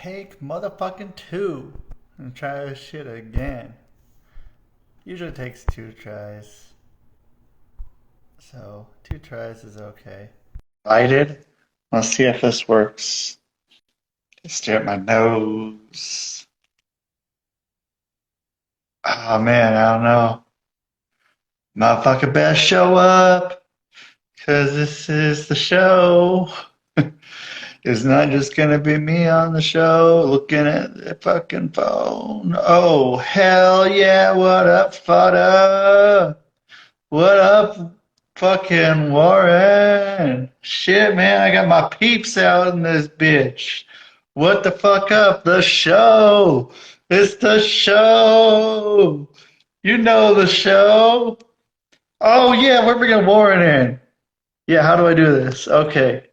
take motherfucking two and try this shit again. Usually takes 2 tries. So 2 tries is okay. Excited. Let's see if this works. Stare at my nose. Oh man, I don't know. Motherfucker best show up. Cause this is the show. It's not just gonna be me on the show looking at the fucking phone. Oh, hell yeah, what up, fada? What up, fucking Warren? Shit, man, I got my peeps out in this bitch. What the fuck up? The show. It's the show. You know the show. Oh, yeah, we're bringing Warren in. Yeah, how do I do this? Okay.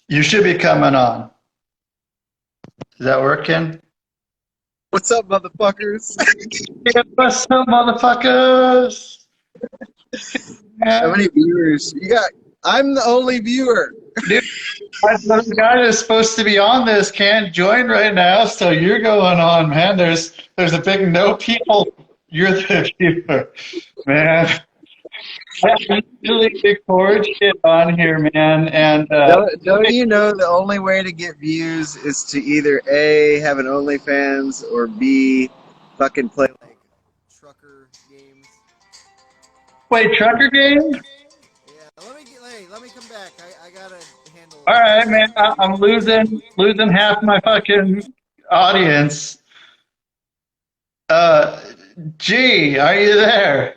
You should be coming on. Is that working? What's up, motherfuckers? Yeah, what's up, motherfuckers? How many viewers you got? I'm the only viewer. Dude, the guy that's supposed to be on this can't join right now, so you're going on, man. There's a big no people. You're the viewer, man. I usually record shit on here, man, and Don't you know the only way to get views is to either A, have an OnlyFans, or B, fucking play like trucker games? play trucker games. Yeah, let me come back. I gotta handle. All right, man. I'm losing half my fucking audience. G, are you there?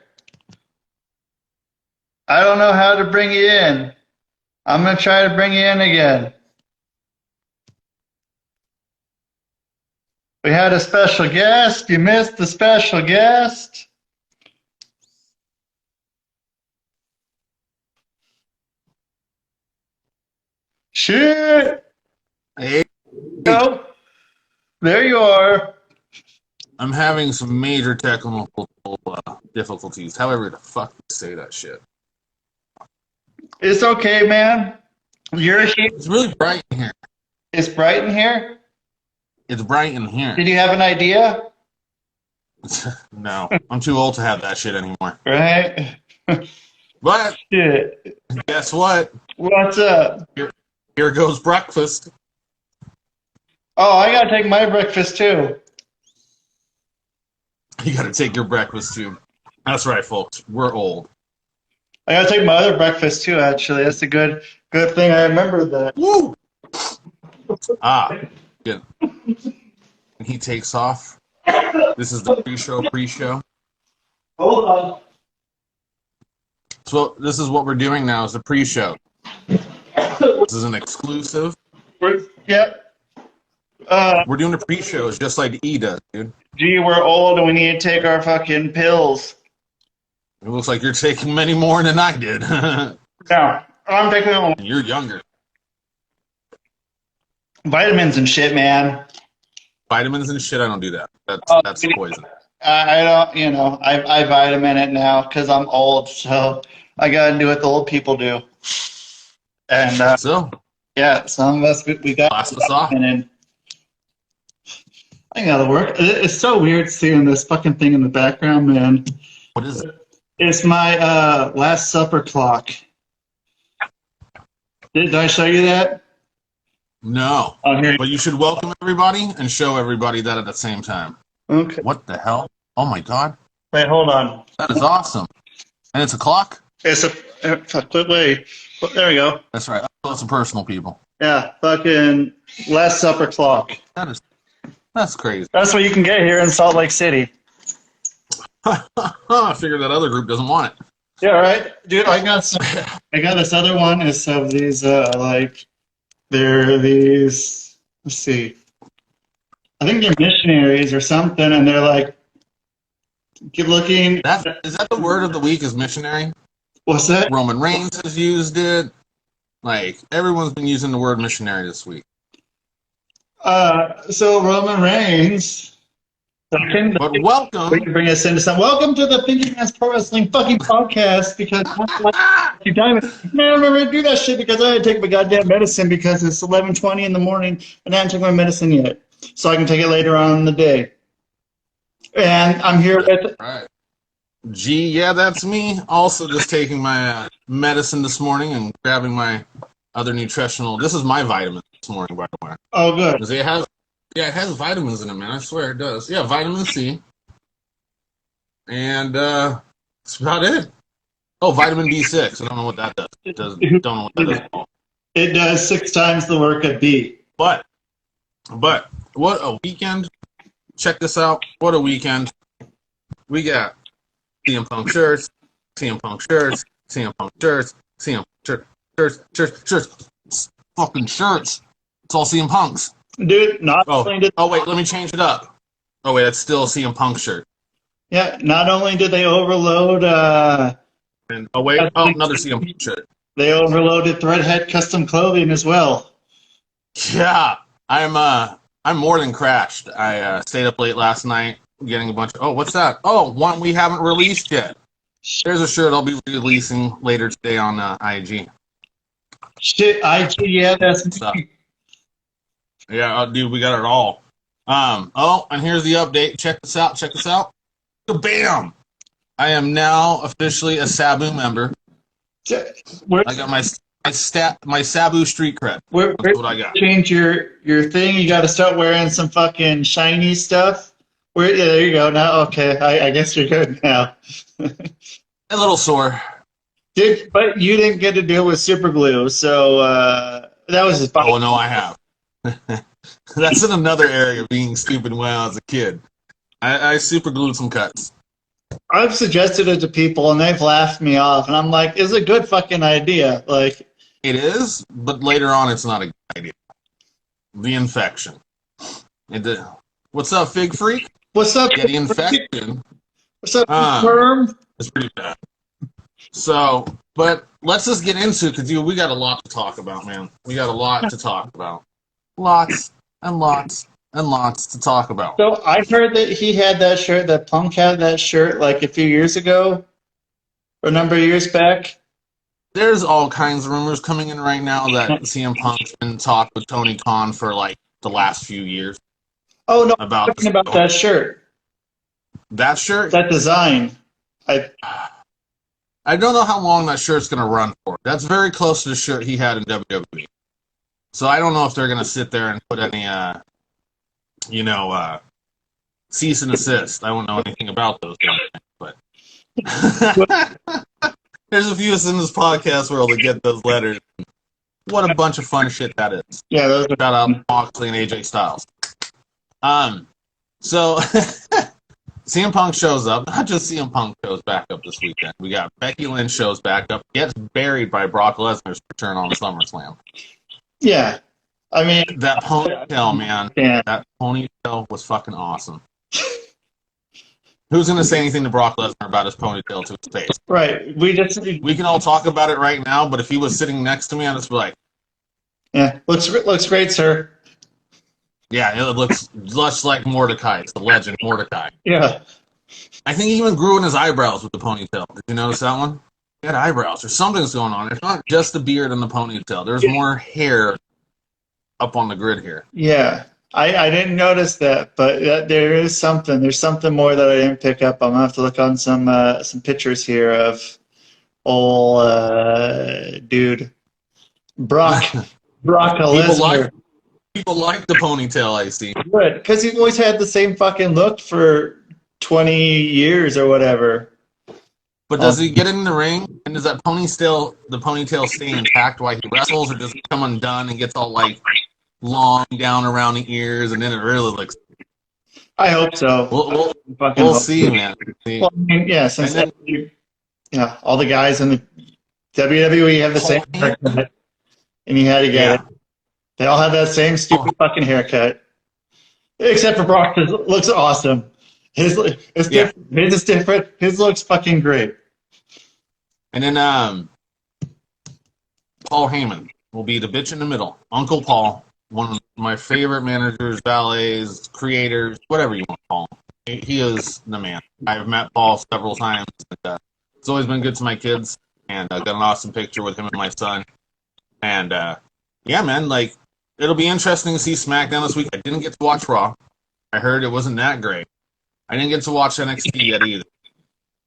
I don't know how to bring you in. I'm gonna try to bring you in again. We had a special guest. You missed the special guest. Shit. Hey, Oh, there you are. I'm having some major technical difficulties. However the fuck you say that shit. It's okay, man. You're here. It's really bright in here. It's bright in here. It's bright in here. Did you have an idea? No, I'm too old to have that shit anymore. Right? But Shit. guess what? What's up? Here goes breakfast. Oh, I gotta take my breakfast too. You gotta take your breakfast too. That's right, folks. We're old. I gotta take my other breakfast too, actually. That's a good thing I remembered that. Woo! Ah, good. And he takes off. This is the pre-show. Hold on. So this is what we're doing now is the pre-show. This is an exclusive. Yeah. We're doing the pre-shows just like E does, dude. Gee, we're old and we need to take our fucking pills. It looks like you're taking many more than I did. No, I'm taking You're younger. vitamins and shit, man. Vitamins and shit, I don't do that. That's poison. I don't, I vitamin it now because I'm old, so I gotta do what the old people do. And So, yeah, some of us we got blast us off. and I think that'll work. It's so weird seeing this fucking thing in the background, man. What is it? It's my Last Supper clock. Did I show you that? No. Oh, here. But you should welcome everybody and show everybody that at the same time. Okay. What the hell? Oh my god. Wait, hold on. That is awesome. And it's a clock? It's a wait. There we go. That's right. That's a personal, people. Yeah, fucking Last Supper clock. That's crazy. That's what you can get here in Salt Lake City. I figured that other group doesn't want it. Yeah, right, dude. I got this other one. It's of these they're these. Let's see. I think they're missionaries or something, and they're like, keep looking. Is that the word of the week is missionary? What's that? Roman Reigns has used it. Like, everyone's been using the word missionary this week. So Roman Reigns So Tim, But we welcome. can bring us into some. Welcome to the Thinking Man's Pro Wrestling fucking podcast because you time man, I remember to do that shit because I had to take my goddamn medicine because it's 11:20 in the morning and I haven't taken my medicine yet, so I can take it later on in the day. And I'm here with. Right. Gee, yeah, that's me. Also, just taking my medicine this morning and grabbing my other nutritional. This is my vitamin this morning, by the way. Oh, good. Because it has vitamins in it, man. I swear it does. Yeah, vitamin C. And that's about it. Oh, vitamin B6. I don't know what that does. Don't know what that does at all. It does 6 times the work of B. But what a weekend. Check this out. What a weekend. We got CM Punk shirts, CM Punk shirts, CM Punk shirts, CM shirts, fucking shirts. It's all CM Punks. Dude, not only did wait, let me change it up. Oh wait, that's still a CM Punk shirt. not only did they overload another CM Punk shirt. They overloaded Threadhead custom clothing as well. Yeah, I'm more than crashed. I stayed up late last night getting a bunch of. Oh, what's that? Oh, one we haven't released yet. There's a shirt I'll be releasing later today on IG. Shit, IG, yeah, that's me. Yeah, dude, we got it all. And here's the update. Check this out. Bam! I am now officially a Sabu member. I got my Sabu street cred. That's what I got. Change your thing. You got to start wearing some fucking shiny stuff. There you go. Now, okay, I guess you're good now. A little sore. But you didn't get to deal with super glue, so that was just fun. Oh no, I have. That's in another area of being stupid when I was a kid. I super glued some cuts. I've suggested it to people and they've laughed me off, and I'm like, it's a good fucking idea. Like, it is, but later on, it's not a good idea. The infection. What's up, Fig Freak? What's up? Yeah, the infection. What's up, Worm? It's pretty bad. So, but let's just get into it because we got a lot to talk about, man. We got a lot to talk about. Lots and lots and lots to talk about. So I heard that he had that shirt, that Punk had that shirt like a few years ago, or a number of years back. There's all kinds of rumors coming in right now that CM Punk's been talking with Tony Khan for like the last few years. Oh no, I'm talking about that shirt. That shirt? That design. I don't know how long that shirt's going to run for. That's very close to the shirt he had in WWE. So I don't know if they're going to sit there and put any, cease and assist. I don't know anything about those things, but there's a few of us in this podcast world that get those letters. What a bunch of fun shit that is. Yeah, those are shout out Moxley and AJ Styles. So CM Punk shows up. Not just CM Punk shows back up this weekend. We got Becky Lynch shows back up. Gets buried by Brock Lesnar's return on SummerSlam. Yeah. I mean, that ponytail, man. Yeah. That ponytail was fucking awesome. Who's going to say anything to Brock Lesnar about his ponytail to his face? Right. We can all talk about it right now, but if he was sitting next to me, I'd just be like, yeah, looks great, sir. Yeah, it looks just like Mordecai. It's the legend, Mordecai. Yeah. I think he even grew in his eyebrows with the ponytail. Did you notice that one? He had eyebrows. There's something's going on. It's not just the beard and the ponytail. There's more hair up on the grid here. Yeah. I didn't notice that, but there is something. There's something more that I didn't pick up. I'm going to have to look on some pictures here of old dude. Brock Lesnar. People like the ponytail, I see. Good, because he's always had the same fucking look for 20 years or whatever. But does he get in the ring, and does that ponytail stay intact while he wrestles, or does it come undone and gets all, like, long down around the ears, and then it really looks... I hope so. We'll see, man. Well, I mean, yeah, since all the guys in the WWE have the same haircut, and you had to get it. They all have that same stupid fucking haircut. Except for Brock, his looks awesome. His different. His is different. His looks fucking great. And then Paul Heyman will be the bitch in the middle. Uncle Paul, one of my favorite managers, valets, creators, whatever you want to call him. he is the man. I've met Paul several times. And, it's always been good to my kids, and got an awesome picture with him and my son. And yeah, man, like it'll be interesting to see SmackDown this week. I didn't get to watch Raw. I heard it wasn't that great. I didn't get to watch NXT yet either,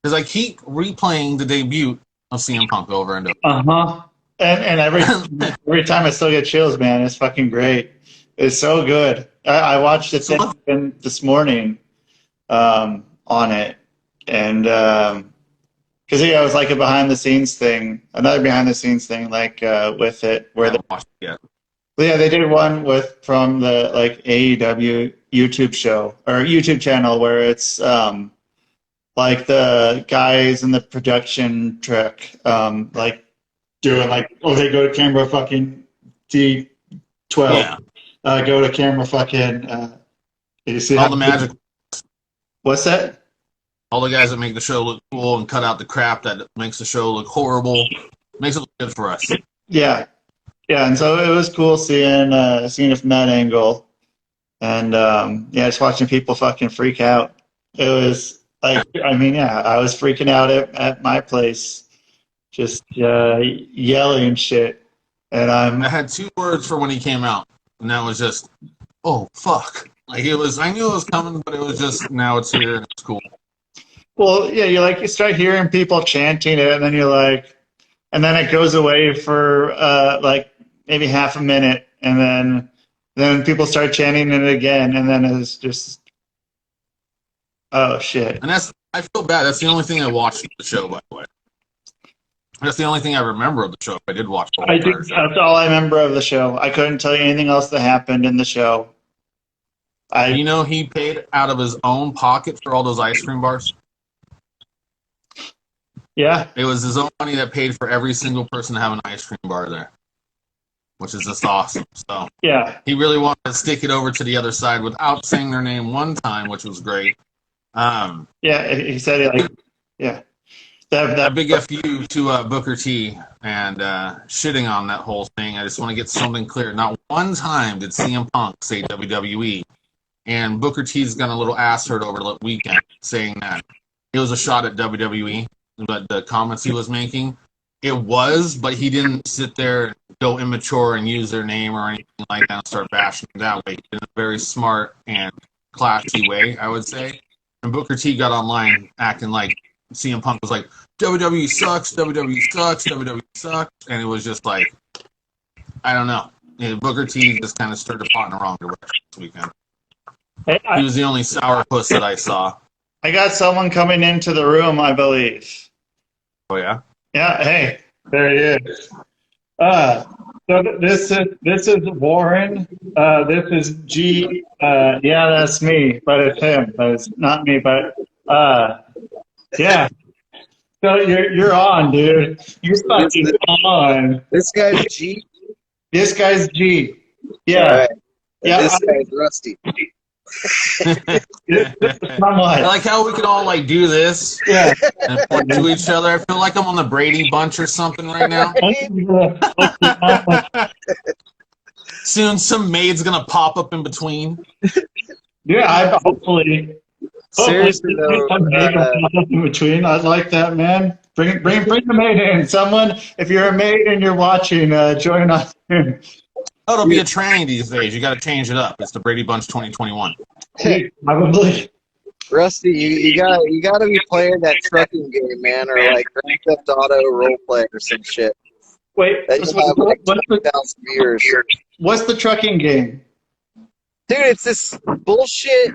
because I keep replaying the debut of CM Punk over and over. Uh-huh. And every time I still get chills, man. It's fucking great. It's so good. I watched it this morning on it, and because it was like a behind the scenes thing, another behind the scenes thing, like with it where I haven't watched it yet. yeah, they did one from the like AEW YouTube show or YouTube channel where it's like the guys in the production truck like doing like, oh, they go to camera fucking D12. Yeah. Go to camera fucking you see all the magic. What's that? All the guys that make the show look cool and cut out the crap that makes the show look horrible. Makes it look good for us. Yeah. Yeah, and so it was cool seeing it from that angle. And yeah, just watching people fucking freak out. It was like, I mean, yeah, I was freaking out at my place, just yelling and shit. And I had 2 words for when he came out, and that was just, oh, fuck. Like, it was, I knew it was coming, but it was just, now it's here and it's cool. Well, yeah, you start hearing people chanting it, and then you're like, and then it goes away for like maybe half a minute, and then people start chanting it again, and then it's just, oh shit. And I feel bad. That's the only thing I watched of the show, by the way. That's the only thing I remember of the show. I did watch the whole entire show. That's all I remember of the show. I couldn't tell you anything else that happened in the show. You know, he paid out of his own pocket for all those ice cream bars. Yeah. It was his own money that paid for every single person to have an ice cream bar there, which is just awesome. So yeah, he really wanted to stick it over to the other side without saying their name one time, which was great. Yeah, he said it like, yeah. That big FU to Booker T and shitting on that whole thing. I just want to get something clear. Not one time did CM Punk say WWE, and Booker T's got a little ass hurt over the weekend saying that it was a shot at WWE, but the comments he was making, it was, but he didn't sit there and go immature and use their name or anything like that and start bashing them that way. In a very smart and classy way, I would say. And Booker T got online acting like CM Punk was like, WWE sucks, WWE sucks, WWE sucks. And it was just like, I don't know. Booker T just kind of stirred the pot in the wrong direction this weekend. He was the only sourpuss that I saw. I got someone coming into the room, I believe. Oh, yeah? Yeah, hey, there he is. So this is Warren. This is G. Yeah, that's me, but it's him. But it's not me. But yeah. So you're on, dude. You're fucking on. This guy's G. This guy's G. Yeah. Right. Yeah. This guy's Rusty. I like how we could all like do this, yeah, and point to each other. I feel like I'm on the Brady Bunch or something right now. Soon, some maid's gonna pop up in between. Yeah, hopefully. Seriously, though, in between. I like that, man. Bring the maid in. Someone, if you're a maid and you're watching, join us. Oh, it'll be a tranny these days. You got to change it up. It's the Brady Bunch 2021. Probably. Rusty, you gotta be playing that trucking game, man, or like Grand Theft Auto roleplay or some shit. Wait, that you have like 2,000 viewers. What's the trucking game? Dude, it's this bullshit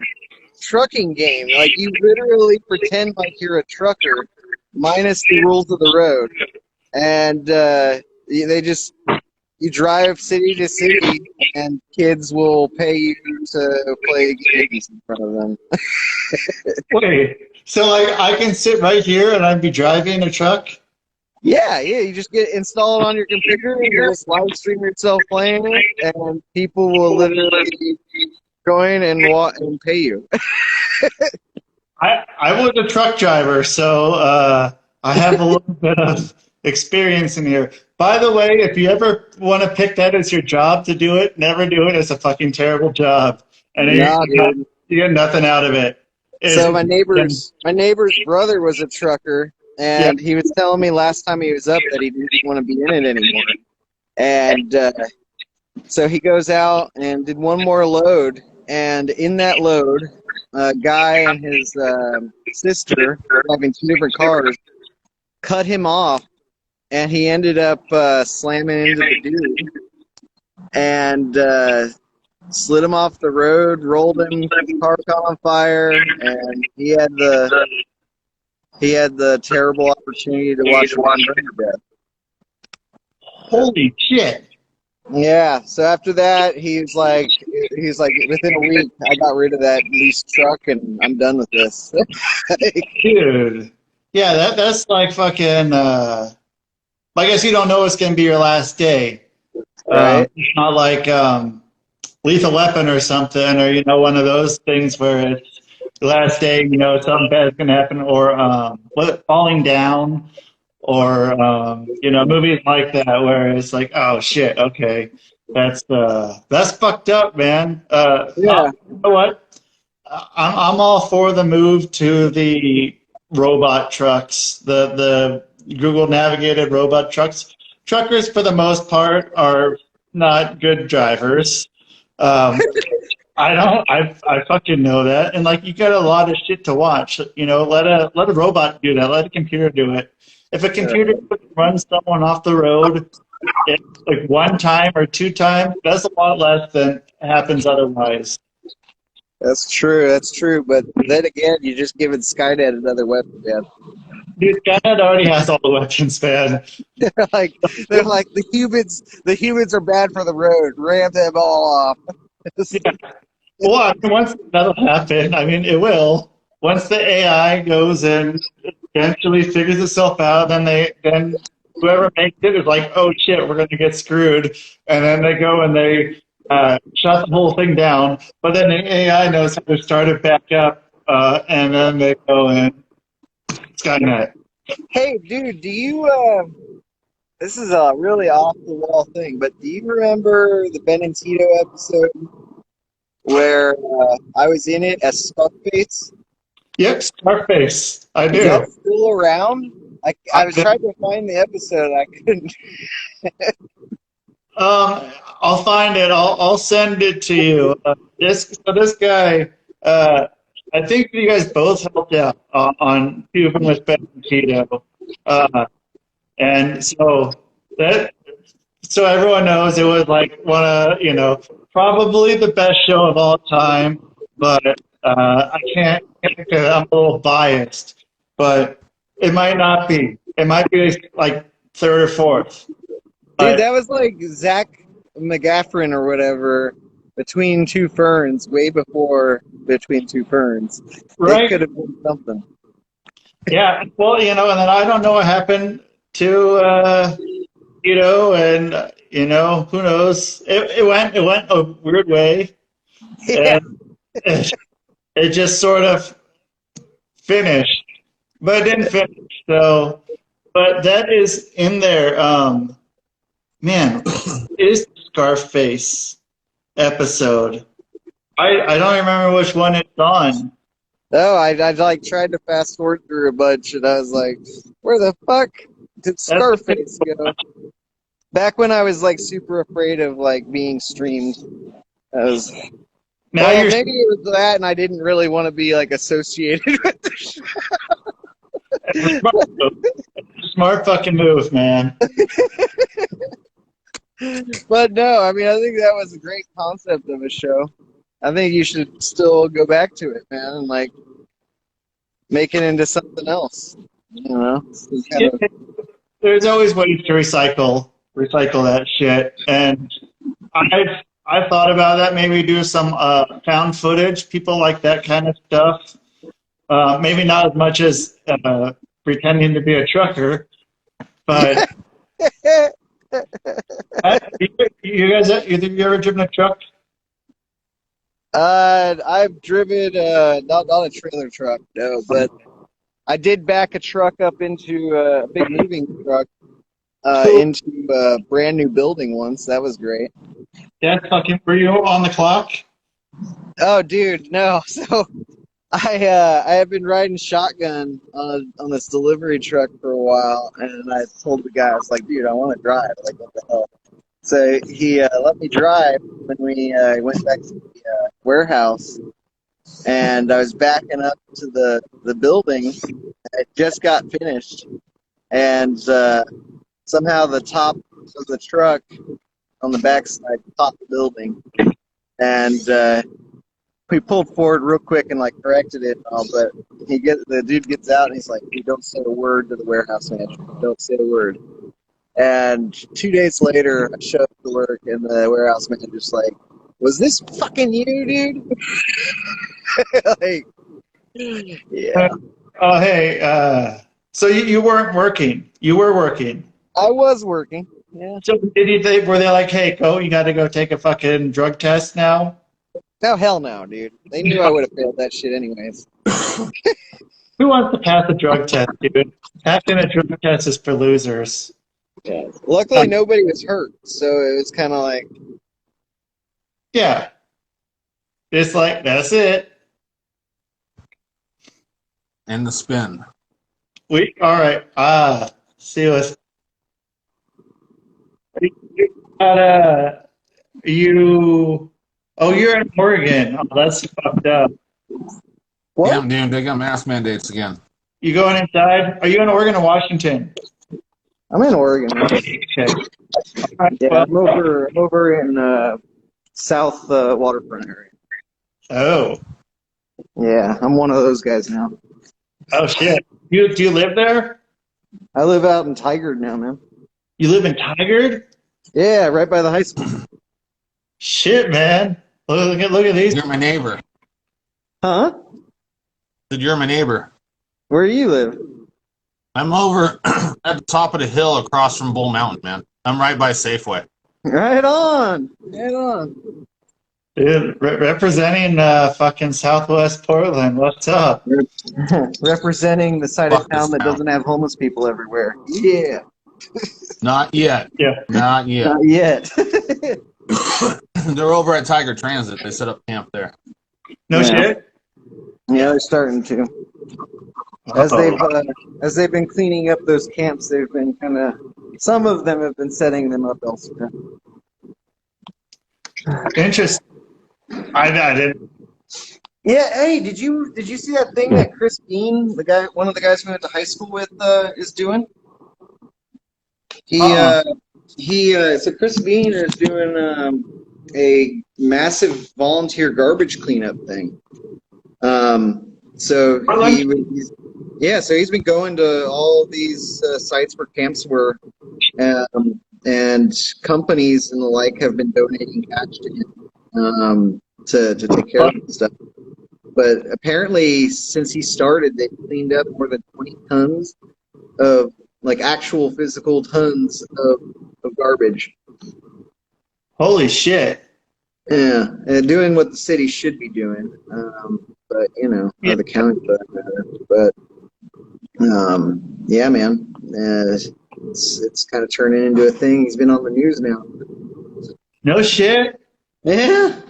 trucking game. Like you literally pretend like you're a trucker, minus the rules of the road, and you drive city to city, and kids will pay you to play games in front of them. Wait, so like I can sit right here and I'd be driving a truck? Yeah, you just install it on your computer and you just live stream yourself playing it, and people will literally join and pay you. I was a truck driver, so I have a little bit of experience in here. By the way, if you ever want to pick that as your job to do it, never do it. It's a fucking terrible job. And you get nothing out of it. So Is my neighbor's brother was a trucker, yeah. and he was telling me last time he was up that he didn't want to be in it anymore. And so he goes out and did one more load, and in that load, a guy and his sister driving two different cars cut him off, and he ended up slamming into the dude and slid him off the road, rolled him, his car caught on fire, and he had the terrible opportunity to watch him burn to death. Holy shit. Yeah, so after that, he's like, within a week, I got rid of that leased truck, and I'm done with this. Dude. Yeah, that's like fucking I guess you don't know it's gonna be your last day. Right? It's not like Lethal Weapon or something, or one of those things where it's the last day, something bad's gonna happen, or Falling Down, or movies like that where it's like, oh shit, okay, that's fucked up, man. Yeah. You know what? I'm all for the move to the robot trucks, the Google navigated robot trucks. Truckers, for the most part, are not good drivers. I fucking know that, and like you got a lot of shit to watch. Let a robot do that. Let a computer do it. If a computer runs someone off the road, like one time or two times, that's a lot less than happens otherwise. That's true. But then again, you're just giving Skynet another weapon, man. Dude, Skynet already has all the weapons, man. they're like the humans are bad for the road. Ram them all off. Yeah. Well, I mean, once that'll happen, I mean, it will. Once the AI goes and eventually figures itself out, then whoever makes it is like, oh shit, we're going to get screwed, and then they go and they shut the whole thing down. But then the AI knows how to start it back up, and then they go in Skynet. Hey, dude, do you this is a really off the wall thing, but do you remember the Ben and Tito episode where I was in it as Scarface? Yep, Scarface. I Is that do. still around? I was trying to find the episode. I couldn't. I'll find it. I'll send it to you. This guy, I think you guys both helped out on Toobin with Ben and Tito, and so everyone knows it was like one of probably the best show of all time. But I can't. I'm a little biased, but it might not be. It might be like third or fourth. Dude, that was like Zach McGaffrin or whatever, Between Two Ferns, way before Between Two Ferns. Right? It could have been something. Yeah, well, and then I don't know what happened to and who knows? It went a weird way, Yeah. and it just sort of finished, but it didn't finish. So, but that is in there. Man, is Scarface episode? I don't remember which one it's on. No, I like tried to fast forward through a bunch, and I was like, "Where the fuck did Scarface go?" Back when I was like super afraid of like being streamed, I was. Now Well, you're maybe it was that, and I didn't really want to be like associated with the show. smart fucking move, man. But no, I mean, I think that was a great concept of a show. I think you should still go back to it, man, and like make it into something else. There's always ways to recycle that shit, and I've thought about that. Maybe do some found footage. People like that kind of stuff. Maybe not as much as pretending to be a trucker, but you guys, either you ever driven a truck? I've driven not a trailer truck, no, but I did back a truck up into a big moving truck into a brand new building once. That was great. Yeah, fucking. Were you on the clock? Oh, dude, no. So I have been riding shotgun on this delivery truck for a while, and I told the guy, I was like, dude, I want to drive. Like, what the hell? So he let me drive when we went back to the warehouse, and I was backing up to the building. I just got finished, and somehow the top of the truck on the backside caught the building, and we pulled forward real quick and like corrected it and all, but the dude gets out and he's like, "You don't say a word to the warehouse manager. Don't say a word." And 2 days later, I showed up to work, and the warehouse manager's like, "Was this fucking you, dude?" Like, yeah, Oh, hey. So you weren't working. You were working. I was working. Yeah. So did you think, were they like, hey, go, you got to go take a fucking drug test now? No, hell no, dude. They knew I would have failed that shit anyways. Who wants to pass a drug test, dude? Passing a drug test is for losers. Yeah. Luckily, nobody was hurt, so it was kind of like, Yeah. It's like, that's it. And the spin. All right. See what's, uh, you, oh, you're in Oregon. Oh, that's fucked up. what? Yeah, dude, they got mask mandates again. You going inside? Are you in Oregon or Washington? I'm in Oregon. Man. Okay. All right, Yeah, well, I'm over in South Waterfront area. oh. Yeah, I'm one of those guys now. Oh, shit. Do you live there? I live out in Tigard now, man. You live in Tigard? Yeah, right by the high school. Shit, man. Look at these. You're my neighbor. Huh? You're my neighbor. Where do you live? I'm over at the top of the hill across from Bull Mountain, man. I'm right by Safeway. Right on. Right on. Dude, representing fucking Southwest Portland. What's up? Representing the side Fuck of town this that town. doesn't have homeless people everywhere. Yeah. Not yet. Yeah. Not yet. Not yet. They're over at Tiger Transit. They set up camp there. No Yeah. shit? Yeah, they're starting to. As they've been cleaning up those camps, they've been kind of. Some of them have been setting them up elsewhere. Interesting. I didn't. Yeah. Hey, did you see that thing that Chris Bean, one of the guys we went to high school with, is doing? So Chris Bean is doing a massive volunteer garbage cleanup thing. So he's been going to all these sites where camps were, and companies and the like have been donating cash to him to take care of stuff. But apparently, since he started, they've cleaned up more than 20 tons of like actual physical tons of garbage. Holy shit. Yeah, and doing what the city should be doing, but or the county, but yeah, man, it's kind of turning into a thing. He's been on the news now. No shit? Yeah,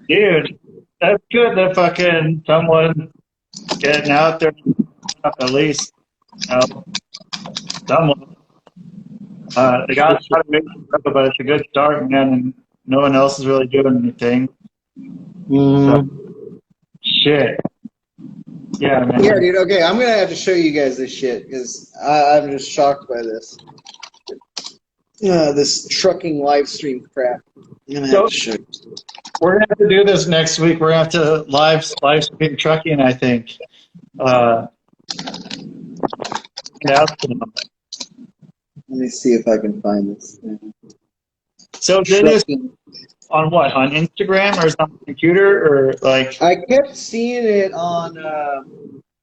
Dude, that's good that fucking someone getting out there at least. Someone. They got a lot of movement, but it's a good start, man, and no one else is really doing anything. So, shit. Yeah, man. Yeah, dude. Okay, I'm gonna have to show you guys this shit because I'm just shocked by this. This trucking live stream crap. I'm gonna have to show you. We're gonna have to do this next week. We're gonna have to live stream trucking, I think. Let me see if I can find this. So did this on what? On Instagram or is it on the computer or like? I kept seeing it on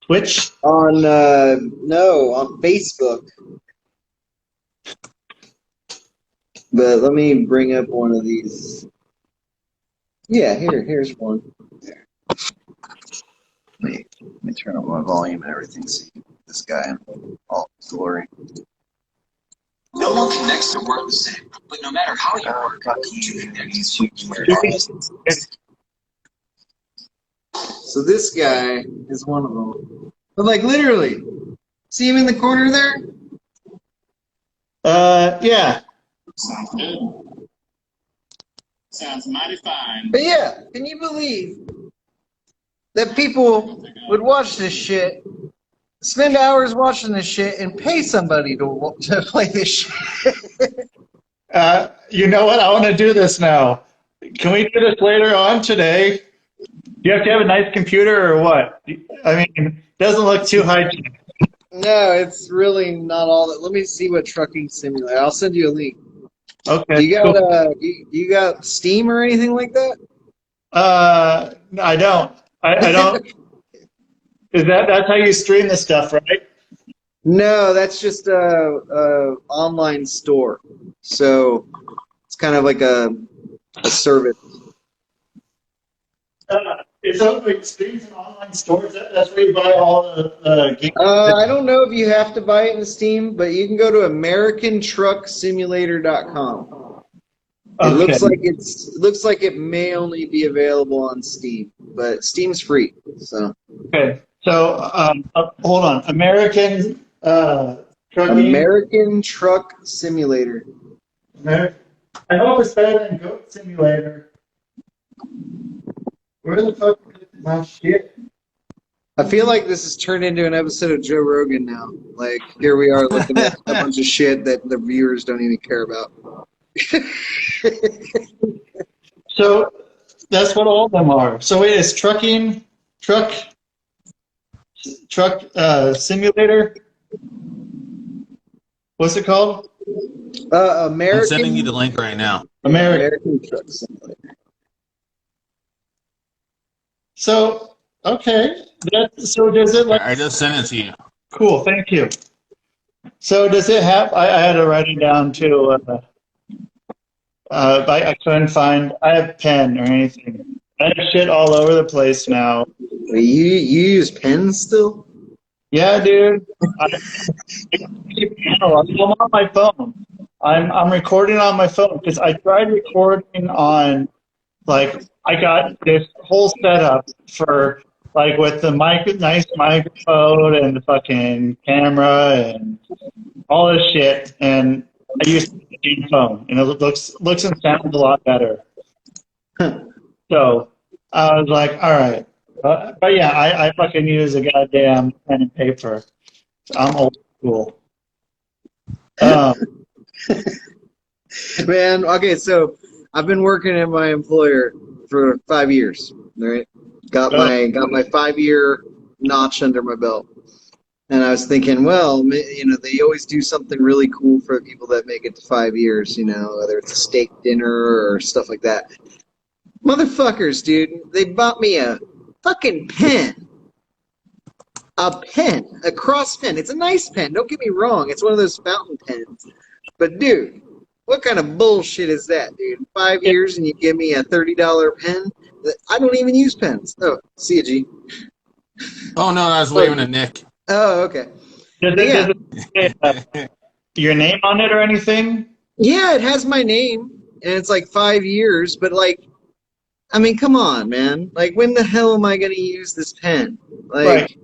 Twitch. On Facebook. But let me bring up one of these. Yeah, here's one. There. Let me turn up my volume and everything. See this guy in all his glory. No one connects to work the same, but no matter how you work, you connect to where it is. So this guy is one of them. But like literally, see him in the corner there? Yeah. Sounds good. Sounds mighty fine. But yeah, can you believe that people would watch this shit, spend hours watching this shit, and pay somebody to play this shit? You know what? I want to do this now. Can we do this later on today? Do you have to have a nice computer or what? I mean, it doesn't look too high. No, it's really not all that. Let me see what trucking simulator. I'll send you a link. Okay. Do you got Cool. you got Steam or anything like that? I don't. I don't. That's how you stream this stuff, right? No, that's just a online store. So it's kind of like a service. Is that like streams and online stores? That's where you buy all the games. I don't know if you have to buy it in Steam, but you can go to AmericanTruckSimulator.com. It looks like it may only be available on Steam, but Steam's free. So Okay. So hold on. American trucking. American Truck Simulator. I hope it's better than Goat Simulator. Where the fuck is my shit? I feel like this has turned into an episode of Joe Rogan now. Like here we are looking at a bunch of shit that the viewers don't even care about. So that's what all of them are. So wait, is truck simulator? What's it called? American. I'm sending you the link right now. American Truck Simulator. So okay, so does it like? I just sent it to you. Cool, thank you. So does it have? I had to write it down too. I couldn't find. I have pen or anything. I have shit all over the place now. You use pens still? Yeah, dude. I'm on my phone. I'm recording on my phone because I tried recording on, like, I got this whole setup for, like, with the nice microphone and the fucking camera and all this shit, and I used the phone, and it looks and sounds a lot better. So I was like, all right. But yeah, I fucking use a goddamn pen and paper. I'm old school. Man, okay, so I've been working at my employer for 5 years, right? Got my 5-year notch under my belt. And I was thinking, well, you know, they always do something really cool for people that make it to 5 years, you know, whether it's a steak dinner or stuff like that. Motherfuckers, dude, they bought me a fucking pen. A pen. A cross pen. It's a nice pen. Don't get me wrong. It's one of those fountain pens. But, dude, what kind of bullshit is that, dude? 5 years and you give me a $30 pen? I don't even use pens. Oh, see you, G. Oh, no, I was waving at Nick. Oh, okay. Does it say, your name on it or anything? Yeah, it has my name, and it's like 5 years, but like, I mean, come on, man. Like, when the hell am I going to use this pen? Like, Right.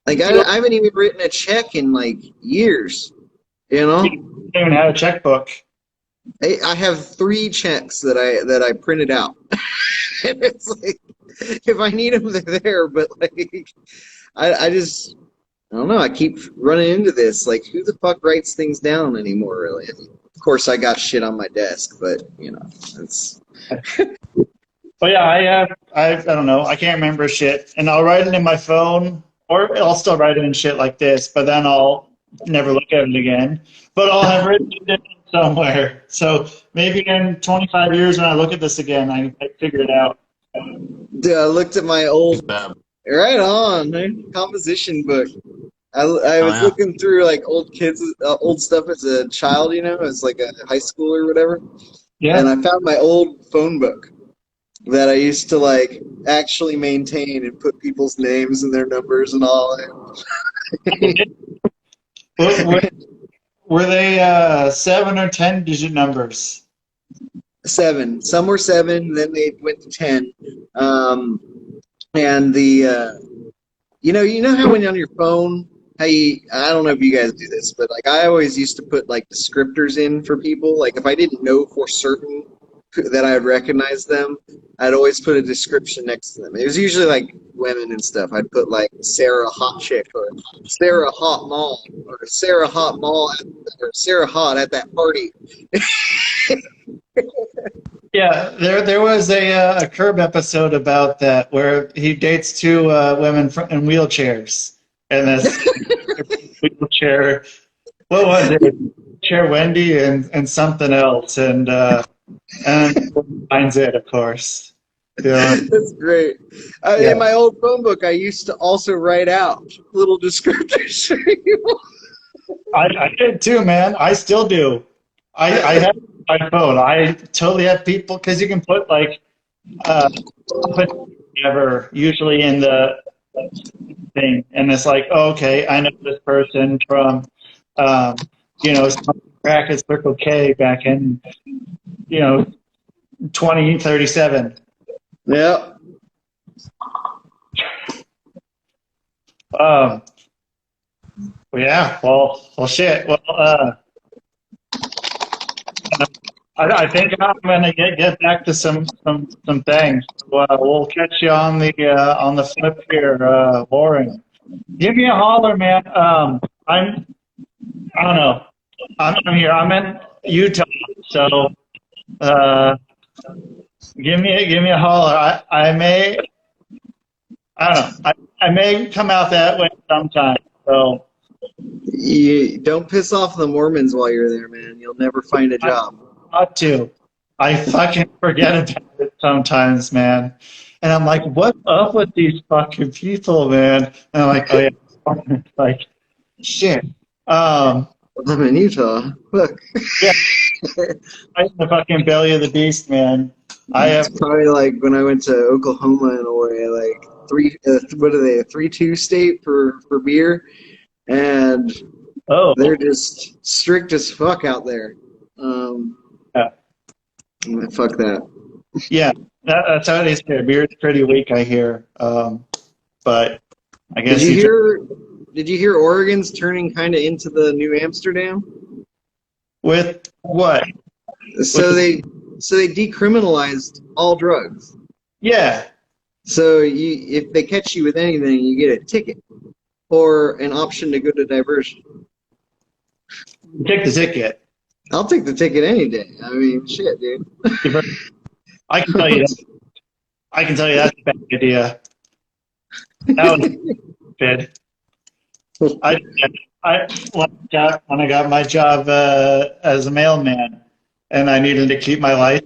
like I haven't even written a check in like years, you know? You don't even have a checkbook. I have 3 checks that I printed out. And it's like, if I need them, they're there, but like, I don't know. I keep running into this. Like, who the fuck writes things down anymore, really? I mean, of course, I got shit on my desk, but, you know, it's... But yeah, I don't know. I can't remember shit. And I'll write it in my phone, or I'll still write it in shit like this, but then I'll never look at it again. But I'll have written it somewhere. So maybe in 25 years when I look at this again, I figure it out. Dude, I looked at my old... Right on, man. Composition book. I was looking through like old stuff as a child, you know, as like a high school or whatever. Yeah. And I found my old phone book that I used to like actually maintain and put people's names and their numbers and all. Were they 7 or 10 digit numbers? 7. Some were 7, then they went to 10. And you know how when on your phone, I don't know if you guys do this, but like I always used to put like descriptors in for people. Like if I didn't know for certain that I would recognize them, I'd always put a description next to them. It was usually like women and stuff. I'd put like Sarah Hot Chick or Sarah Hot Mall or Sarah Hot Mall or Sarah Hot at that party. Yeah, there was a Curb episode about that where he dates two women in wheelchairs, and this wheelchair, what was it? Chair Wendy and something else, and finds it, of course. Yeah, That's great. yeah. In my old phone book, I used to also write out little descriptors for you. I did too, man. I still do. I have my phone. I totally have people because you can put like whatever usually in the thing, and it's like, oh, okay, I know this person from, um, crack at Circle K back in, 2037. Yeah. Well, yeah. Well, shit. Well, I think I'm gonna get back to some things. We'll catch you on the flip here, Lauren. Give me a holler, man. I don't know. I'm here. I'm in Utah, so give me a holler. I don't know. I may come out that way sometime. So You don't piss off the Mormons while you're there, man. You'll never find a I job. ought to. I fucking forget about it sometimes, man. And I'm like, what's up with these fucking people, man? And I'm like, oh yeah, like shit. Um, I'm in Utah. Look, yeah, right in the fucking belly of the beast, man. I it's have. probably like when I went to Oklahoma in a way, like what are they, a 3-2 state for beer, and Oh, they're just strict as fuck out there. yeah, Fuck that. yeah. That's how it is here. Beer's pretty weak, I hear. But I Did guess you you. hear? Did you hear Oregon's turning kind of into the New Amsterdam? With what? So With they decriminalized all drugs. yeah. So if they catch you with anything, you get a ticket or an option to go to diversion. Take the ticket. I'll take the ticket any day. I mean, shit, dude. I can tell you that. I can tell you that's a bad idea. That was bad. When I got my job as a mailman, and I needed to keep my life,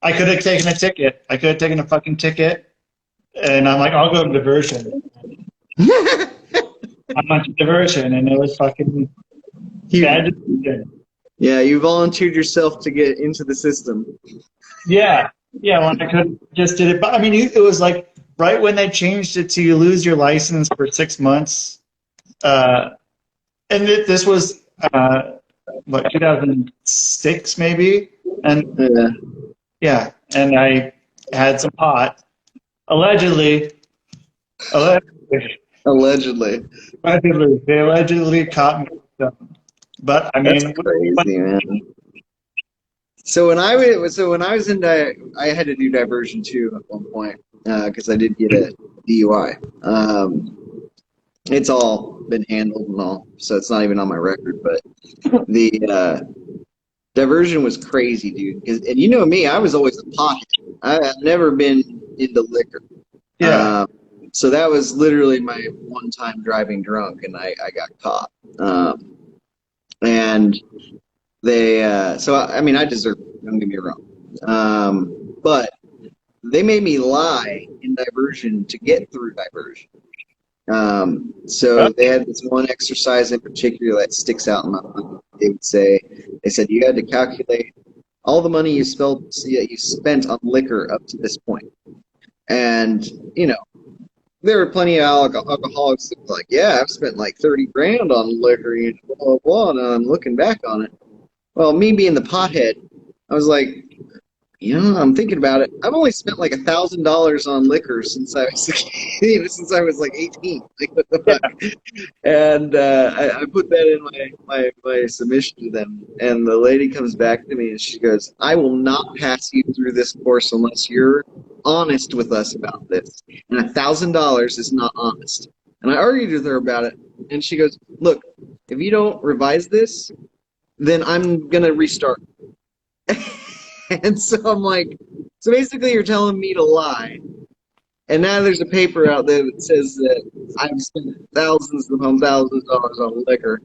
I could have taken a ticket. I could have taken a fucking ticket, and I'm like, I'll go to diversion. I went to diversion, and it was fucking bad decision. Yeah, you volunteered yourself to get into the system. Yeah, when I could just did it, but I mean, it was like right when they changed it to you lose your license for 6 months. And this was what 2006 maybe, and Yeah. yeah, and I had some pot allegedly. Allegedly. They allegedly caught me with some. But I That's mean, crazy, man. So when I was in I had to do diversion too at one point because I did get a DUI. It's all been handled and all, so it's not even on my record. But the diversion was crazy, dude. And you know me, I was always a pothead. I've never been into liquor. yeah, So that was literally my one time driving drunk, and I got caught. And they, so I mean, I deserve it, don't get me wrong. But they made me lie in diversion to get through diversion. So they had this one exercise in particular that sticks out in my mind. They said you had to calculate all the money you spent on liquor up to this point. And, you know, there were plenty of alcoholics that were like, yeah, I've spent like 30 grand on liquor, and blah, blah, blah, and I'm looking back on it. Well, me being the pothead, I was like, I'm thinking about it. I've only spent like $1,000 on liquor since I was, since I was like 18. Like, what the fuck? And I put that in my submission to them. And the lady comes back to me and she goes, "I will not pass you through this course unless you're honest with us about this. And $1,000 is not honest." And I argued with her about it. And she goes, "Look, if you don't revise this, then I'm gonna restart." And so I'm like, so basically you're telling me to lie. And now there's a paper out there that says that I've spent thousands upon thousands of dollars on liquor.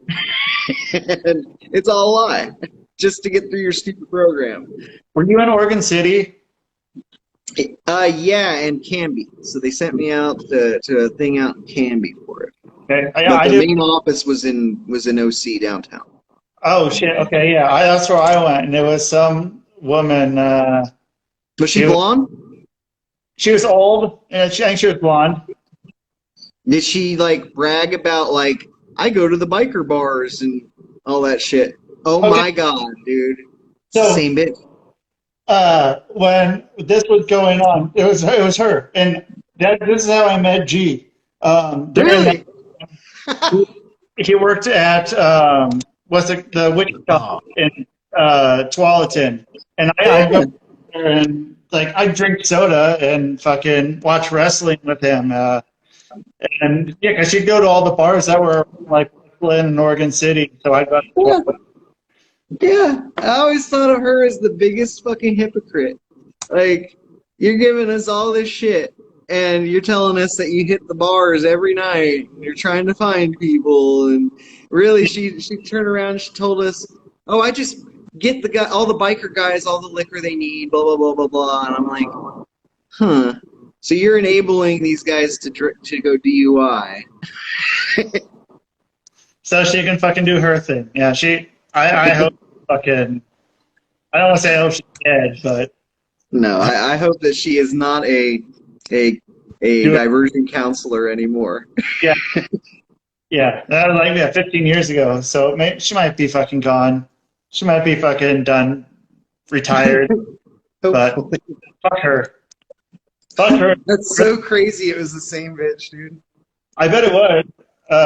And it's all a lie, just to get through your stupid program. Were you in Oregon City? Yeah, and Canby. So they sent me out to a thing out in Canby for it. Okay. But the main office was in OC downtown. Oh shit. Okay. Yeah. That's where I went, and there was some woman. Was she blonde? She was old, and I think she was blonde. Did she like brag about like I go to the biker bars and all that shit? Oh Okay. my god, dude! So, Same bitch. when this was going on, it was her, and this is how I met G. Really? He worked at what's the Wichita in Tualatin, and I go there and like I drink soda and fucking watch wrestling with him, and yeah, 'cause she'd go to all the bars that were like in Oregon City, so I'd go. Yeah. Yeah, I always thought of her as the biggest fucking hypocrite. Like, you're giving us all this shit, and you're telling us that you hit the bars every night, and you're trying to find people, and really, she turned around and she told us, "Oh, I just get all the biker guys, all the liquor they need, blah blah blah blah blah." And I'm like, huh? So you're enabling these guys to go DUI? So she can fucking do her thing. Yeah, I hope fucking. I don't want to say I hope she's dead, but no, I hope that she is not a diversion counselor anymore. Yeah, yeah, that was like 15 years ago. So she might be fucking gone. She might be fucking done, retired. But fuck her. Fuck her. That's so crazy. It was the same bitch, dude. I bet it was,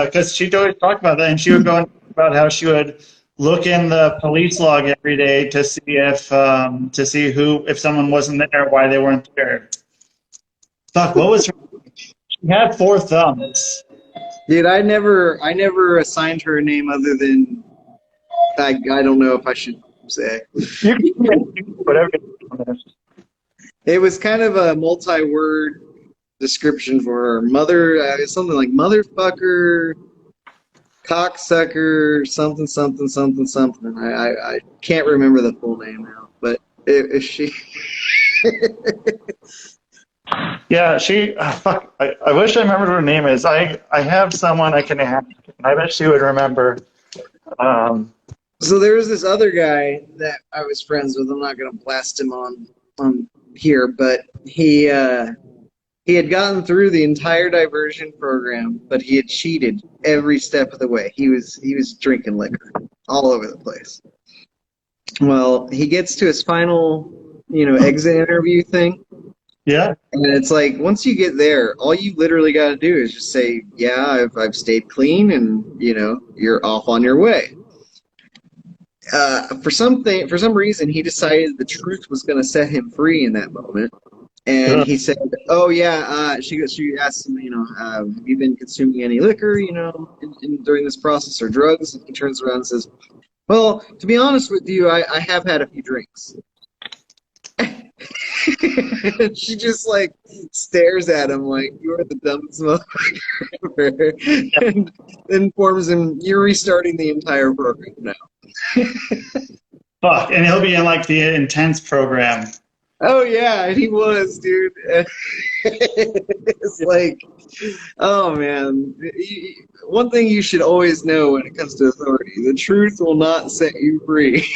because she'd always talk about that, and she would go on about how she would look in the police log every day to see if someone wasn't there, why they weren't there. Fuck, what was her? She had 4 thumbs. Dude, I never assigned her a name other than I don't know if I should say. You can whatever. It was kind of a multi-word description for her. Mother, something like motherfucker, cocksucker, something, something, something, something. I can't remember the full name now, but if she. Yeah, she. Fuck. I wish I remembered what her name is. I have someone I can ask, and I bet she would remember. So there was this other guy that I was friends with. I'm not gonna blast him on here, but he had gotten through the entire diversion program, but he had cheated every step of the way. He was drinking liquor all over the place. Well, he gets to his final, exit interview thing. Yeah. And it's like, once you get there, all you literally got to do is just say, yeah, I've stayed clean, and, you're off on your way. For some reason, he decided the truth was going to set him free in that moment. And he said, oh, yeah, she asked him, have you been consuming any liquor, during this process, or drugs? And he turns around and says, well, to be honest with you, I have had a few drinks. She just like stares at him like, you're the dumbest motherfucker ever. And then informs him, you're restarting the entire program now. Fuck, and he'll be in like the intense program. Oh yeah, he was, dude. It's like, oh man. One thing you should always know when it comes to authority: the truth will not set you free.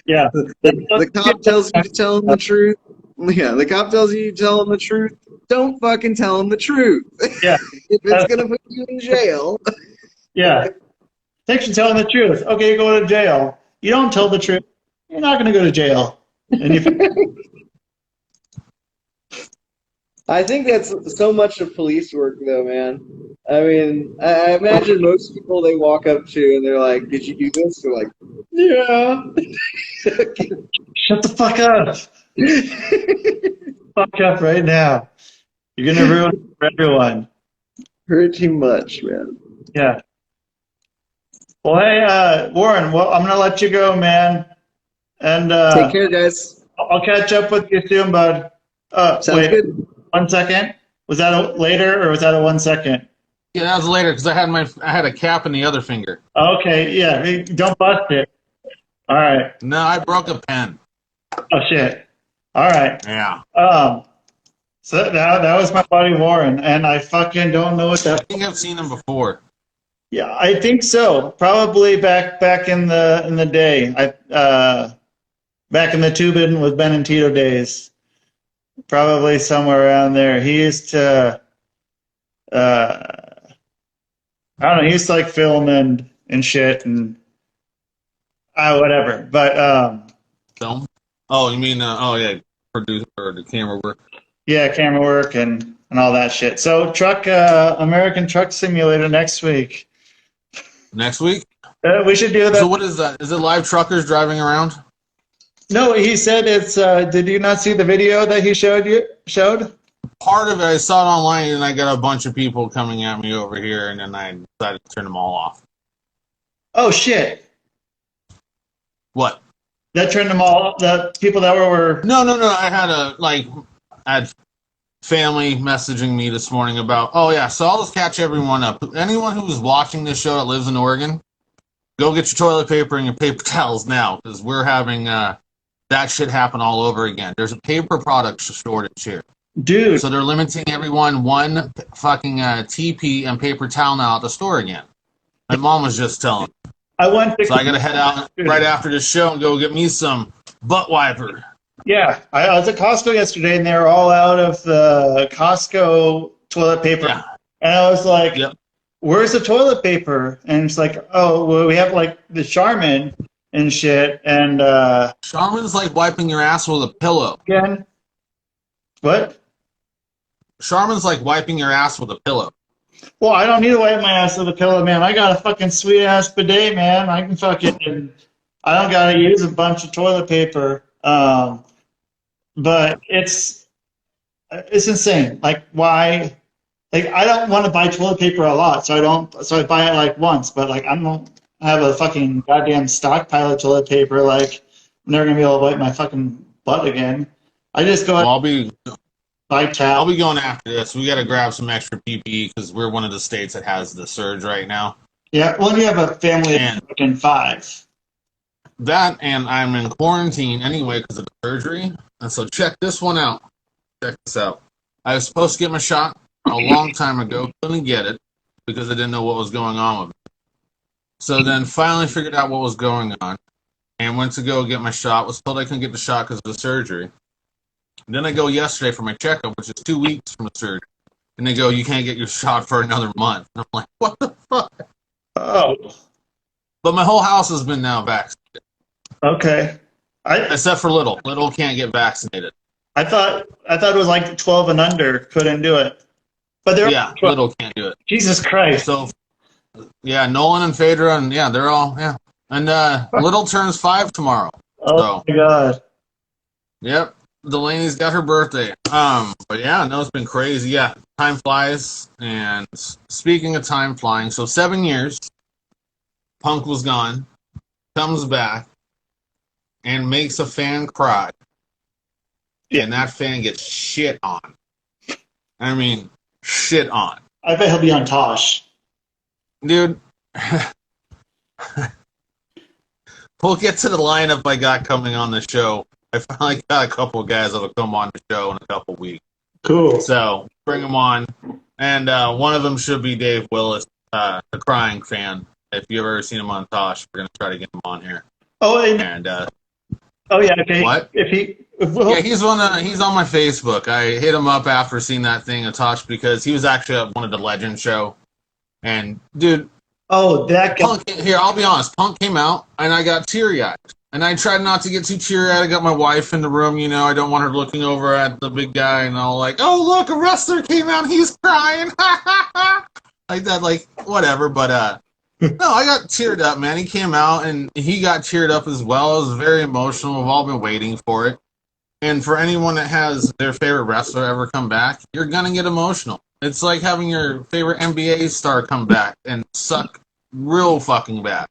Yeah. The cop tells you to tell him the truth. Yeah, the cop tells you to tell him the truth. Don't fucking tell him the truth. Yeah. If it's gonna put you in jail. Yeah. Thanks for telling the truth. Okay, you go to jail. You don't tell the truth, you're not gonna go to jail. And you, I think that's so much of police work, though, man. I mean, I imagine most people they walk up to and they're like, "Did you do this?" They're like, "Yeah." shut the fuck up. Fuck up right now. You're gonna ruin it for everyone. Heard too much, man. Yeah. Well, hey, Warren. Well, I'm gonna let you go, man. And Take care, guys. I'll catch up with you soon, bud. Sounds Wait, good. 1 second. Was that a later or was that a 1 second? Yeah, that was later because I had a cap in the other finger. Okay, yeah. Hey, don't bust it. All right. No, I broke a pen. Oh shit. All right. Yeah. So that was my buddy Warren, and I fucking don't know what I that. think I've seen him before. Yeah, I think so. Probably back in the day. Back in the Toobin with Ben and Tito days. Probably somewhere around there. He used to I don't know, he used to like film and shit and whatever. But Film? Oh, you mean, oh, yeah, producer or the camera work. yeah, camera work and all that shit. So American Truck Simulator next week. Next week? We should do that. So what is that? Is it live truckers driving around? No, he said it's. Did you not see the video that he showed? Part of it, I saw it online, and I got a bunch of people coming at me over here, and then I decided to turn them all off. Oh shit! What? That turned them all. The people that were. No. I had family messaging me this morning about, oh yeah, so I'll just catch everyone up. Anyone who's watching this show that lives in Oregon, go get your toilet paper and your paper towels now, because we're having that shit happen all over again. There's a paper product shortage here. Dude. So they're limiting everyone one fucking TP and paper towel now at the store again. My mom was just telling me. I went to. So I got to head out right after this show and go get me some butt wiper. Yeah, I was at Costco yesterday, and they were all out of the Costco toilet paper. Yeah. And I was like, Yep. "Where's the toilet paper?" And it's like, "Oh, well, we have like the Charmin and shit." And Charmin's like wiping your ass with a pillow. again, what? Charmin's like wiping your ass with a pillow. Well, I don't need to wipe my ass with a pillow, man. I got a fucking sweet ass bidet, man. I can fucking. I don't gotta use a bunch of toilet paper. But it's insane. Like, why? Like, I don't want to buy toilet paper a lot, so I don't. So I buy it like once. But like, I don't have a fucking goddamn stockpile of toilet paper. Like, I'm never gonna be able to wipe my fucking butt again. I just go Well, out and buy I'll towel. be going after this. We got to grab some extra PPE because we're one of the states that has the surge right now. Yeah, well, you have a family of fucking 5. That, and I'm in quarantine anyway because of the surgery. And so check this one out. Check this out. I was supposed to get my shot a long time ago. Couldn't get it because I didn't know what was going on with it. So then finally figured out what was going on and went to go get my shot. Was told I couldn't get the shot because of the surgery. And then I go yesterday for my checkup, which is 2 weeks from the surgery. And they go, you can't get your shot for another month. And I'm like, what the fuck? Oh, But my whole house has been now vaccinated. okay. Except for Little. Little can't get vaccinated. I thought it was like 12 and under couldn't do it, but they're Yeah, Little can't do it. Jesus Christ. So, yeah, Nolan and Phaedra, and yeah, they're all, yeah. And Little turns 5 tomorrow. Oh So, my God. yep, Delaney's got her birthday. But yeah, no, it's been crazy. Yeah, time flies. And speaking of time flying, so 7 years, Punk was gone, comes back, and makes a fan cry. Yeah. And that fan gets shit on. I mean, shit on. I bet he'll be on Tosh. Dude, we'll get to the lineup I got coming on the show. I finally got a couple of guys that'll come on the show in a couple of weeks. Cool. So, bring them on. And one of them should be Dave Willis, the crying fan. If you've ever seen him on Tosh, we're going to try to get him on here. Oh, and And oh yeah. Okay. What? If he's on my Facebook. I hit him up after seeing that thing of Tosh because he was actually at one of the Legend show. And dude, oh, that guy. Punk, here, I'll be honest. Punk came out and I got teary-eyed. And I tried not to get too teary-eyed. I got my wife in the room, you know. I don't want her looking over at the big guy and all like, oh, look, a wrestler came out, he's crying. Like that, like, whatever. But, no, I got teared up, man. He came out, and he got teared up as well. It was very emotional. We've all been waiting for it. And for anyone that has their favorite wrestler ever come back, you're going to get emotional. It's like having your favorite NBA star come back and suck real fucking bad.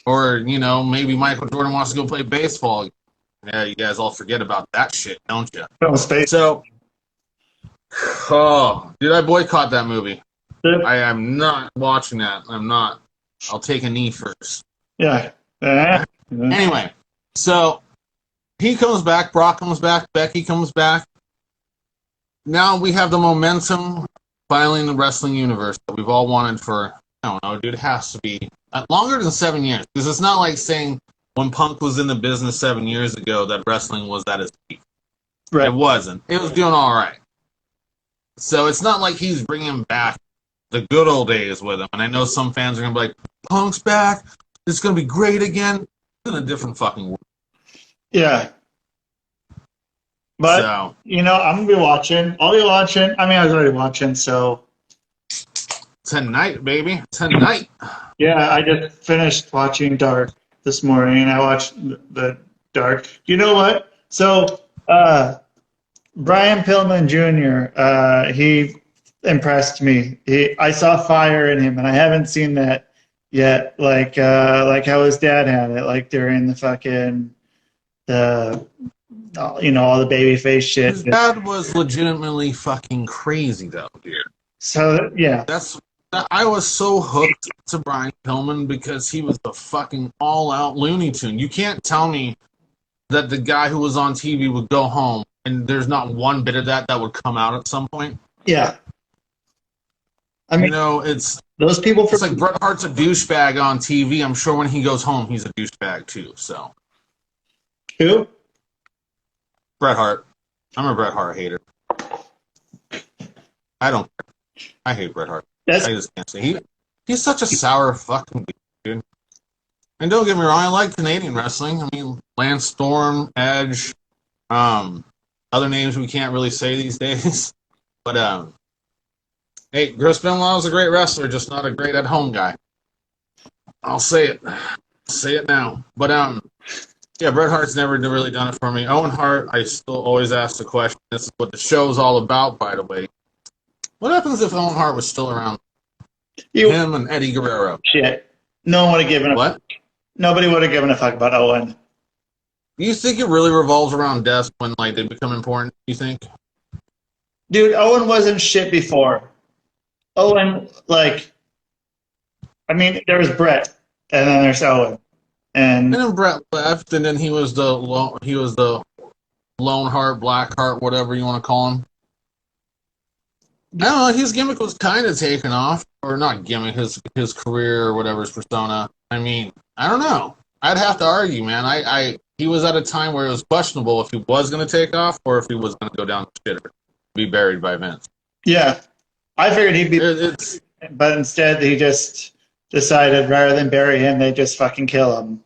Or, you know, maybe Michael Jordan wants to go play baseball. Yeah, you guys all forget about that shit, don't you? So, oh, dude, I boycott that movie. I am not watching that. I'm not. I'll take a knee first. Yeah. Anyway, so he comes back, Brock comes back, Becky comes back. Now we have the momentum finally in the wrestling universe that we've all wanted for, I don't know, dude, it has to be longer than 7 years. Because it's not like saying when Punk was in the business 7 years ago that wrestling was at its peak. Right. It wasn't. It was doing all right. So it's not like he's bringing back the good old days with him. And I know some fans are going to be like, Punk's back. It's going to be great again. It's in a different fucking world. Yeah. But, So, you know, I'm going to be watching. I'll be watching. I mean, I was already watching, so. tonight, baby. Tonight. Yeah, I just finished watching Dark this morning. I watched the Dark. You know what? So, Brian Pillman Jr., he impressed me. I saw fire in him, and I haven't seen that yet. Like how his dad had it, like during the fucking you know, all the babyface shit. His dad was legitimately fucking crazy, though, dude. So yeah, I was so hooked to Brian Pillman because he was the fucking all-out Looney Tune. You can't tell me that the guy who was on TV would go home and there's not one bit of that would come out at some point. yeah. I mean, you know, it's those people. It's like Bret Hart's a douchebag on TV. I'm sure when he goes home, he's a douchebag too. So who? Bret Hart. I'm a Bret Hart hater. I don't. I hate Bret Hart. I just can't say he's such a sour fucking dude. And don't get me wrong, I like Canadian wrestling. I mean, Lance Storm, Edge, other names we can't really say these days. But hey, Chris Benoit is a great wrestler, just not a great at-home guy. I'll say it. Say it now. But yeah, Bret Hart's never really done it for me. Owen Hart, I still always ask the question. This is what the show's all about, by the way. What happens if Owen Hart was still around? Him and Eddie Guerrero. Shit. No one would have given a what? Nobody would have given a fuck about Owen. You think it really revolves around death when like they become important? You think? Dude, Owen wasn't shit before. Owen, like, I mean, there was Brett, and then there's Owen, and then Brett left, and then he was the Lone Heart, Black Heart, whatever you want to call him. I don't know. His gimmick was kind of taken off, or not gimmick. His career or whatever, his persona. I mean, I don't know. I'd have to argue, man. He was at a time where it was questionable if he was going to take off or if he was going to go down the shitter, be buried by Vince. Yeah, I figured he'd be, but instead he just decided rather than bury him, they just fucking kill him.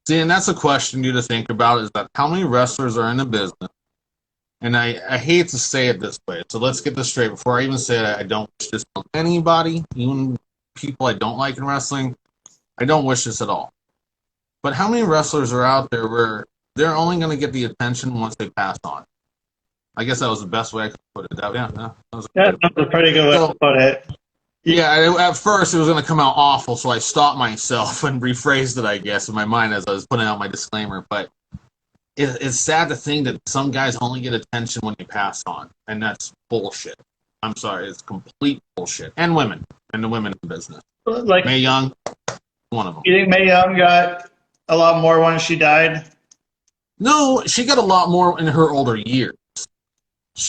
See, and that's a question you to think about: is that how many wrestlers are in the business? And I hate to say it this way, so let's get this straight. Before I even say it, I don't wish this on anybody, even people I don't like in wrestling. I don't wish this at all. But how many wrestlers are out there where they're only going to get the attention once they pass on? I guess that was the best way I could put it. That was a pretty good way to put it. Yeah, at first it was going to come out awful, so I stopped myself and rephrased it, I guess, in my mind as I was putting out my disclaimer. But it's sad to think that some guys only get attention when they pass on, and that's bullshit. I'm sorry, it's complete bullshit. And women, and the women in business. Like Mae Young, one of them. You think Mae Young got a lot more when she died? No, she got a lot more in her older years.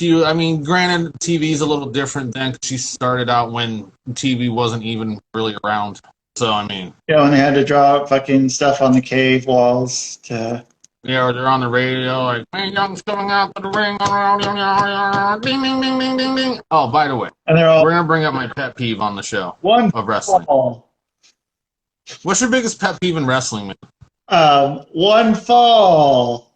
I mean, granted, TV's a little different then, 'cause she started out when TV wasn't even really around. So, I mean... Yeah, when they had to draw fucking stuff on the cave walls to... Yeah, or they're on the radio, like, Mae Young's coming out to the ring, ding, ding, ding, ding, ding, ding. Oh, by the way, and we're going to bring up my pet peeve on the show of wrestling. What's your biggest pet peeve in wrestling, man? One fall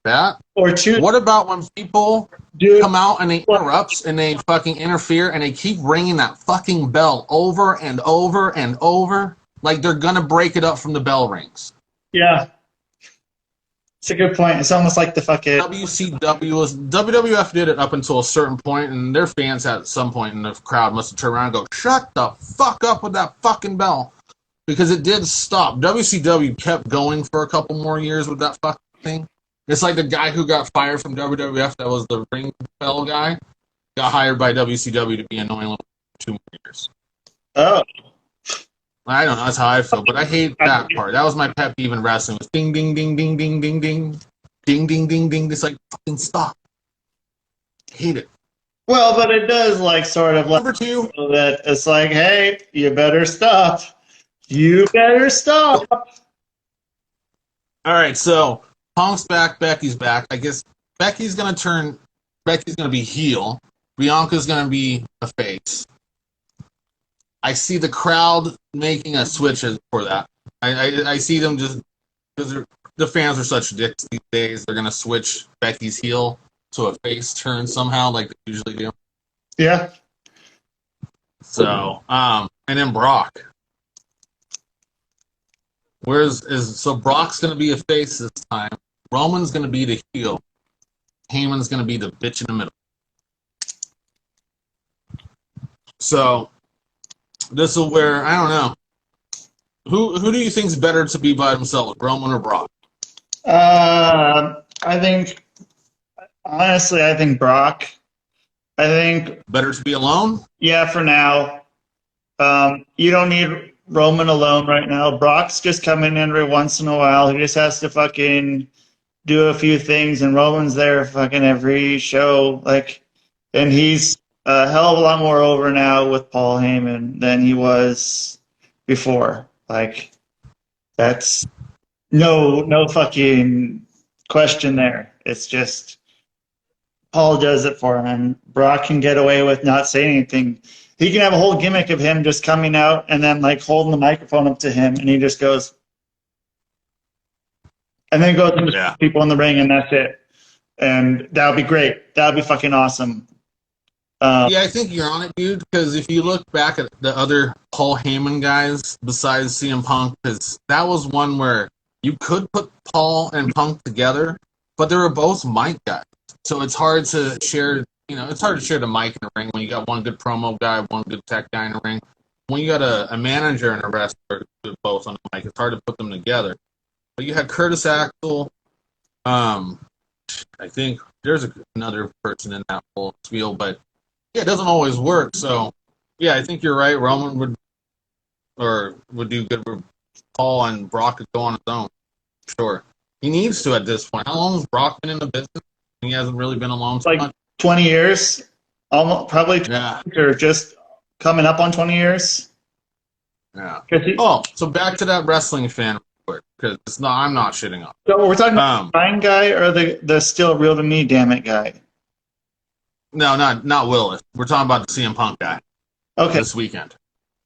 That. or two. What about when people Dude, come out and they interrupt and they fucking interfere and they keep ringing that fucking bell over and over and over like they're gonna break it up from the bell rings? yeah, it's a good point. It's almost like the fucking WWF did it up until a certain point, and their fans at some point in the crowd must have turned around and go, "Shut the fuck up with that fucking bell," because it did stop. WCW kept going for a couple more years with that fucking thing. It's like the guy who got fired from WWF, that was the ring bell guy, got hired by WCW to be annoying for 2 more years. oh. I don't know. That's how I feel, but I hate that part. That was my pet peeve in wrestling. Was ding, ding, ding, ding, ding, ding, ding, ding, ding, ding, ding. It's like fucking stop. I hate it. Well, but it does like sort of like Number two. that. It's like, hey, you better stop. You better stop. All right, so Punk's back, Becky's back. I guess Becky's gonna be heel. Bianca's gonna be a face. I see the crowd making a switch for that. I see them just because the fans are such dicks these days. They're gonna switch Becky's heel to a face turn somehow, like they usually do. Yeah. So, and then Brock. So Brock's gonna be a face this time. Roman's gonna be the heel. Heyman's gonna be the bitch in the middle. So this is where I don't know. Who do you think's better to be by himself, Roman or Brock? Honestly, I think Brock. I think Better to be alone? yeah, for now. You don't need Roman alone right now. Brock's just coming in every once in a while. He just has to fucking do a few things, and Roman's there fucking every show. Like, and he's a hell of a lot more over now with Paul Heyman than he was before. Like, that's no fucking question there. It's just Paul does it for him, and Brock can get away with not saying anything. He can have a whole gimmick of him just coming out and then like holding the microphone up to him, and he just goes, and then goes to people in the ring, and that's it. And that would be great. That would be fucking awesome. Yeah, I think you're on it, dude, because if you look back at the other Paul Heyman guys besides CM Punk, because that was one where you could put Paul and Punk together, but they were both mic guys. So it's hard to share, it's hard to share the mic in the ring when you got one good promo guy, one good tech guy in the ring. When you got a manager and a wrestler both on the mic, it's hard to put them together. But you had Curtis Axel. I think there's another person in that whole spiel, but yeah, it doesn't always work. So yeah, I think you're right. Roman would do good with Paul, and Brock could go on his own. Sure, he needs to at this point. How long has Brock been in the business? He hasn't really been alone so much. 20 years, almost probably, Yeah. or just coming up on 20 years. Yeah. So back to that wrestling fan, because I'm not shitting on. So we're talking about the Ryan guy or the still real to me, damn it guy. No, not Willis. We're talking about the CM Punk guy. Okay. This weekend.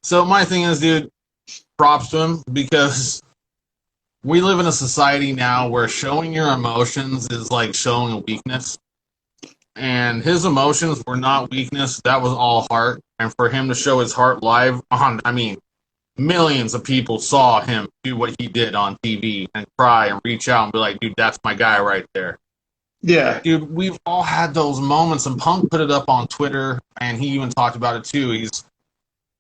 So my thing is, dude, props to him, because we live in a society now where showing your emotions is like showing a weakness. And his emotions were not weakness. That was all heart. And for him to show his heart live millions of people saw him do what he did on TV and cry and reach out and be like, dude, that's my guy right there. Yeah. Dude, we've all had those moments, and Punk put it up on Twitter, and he even talked about it too.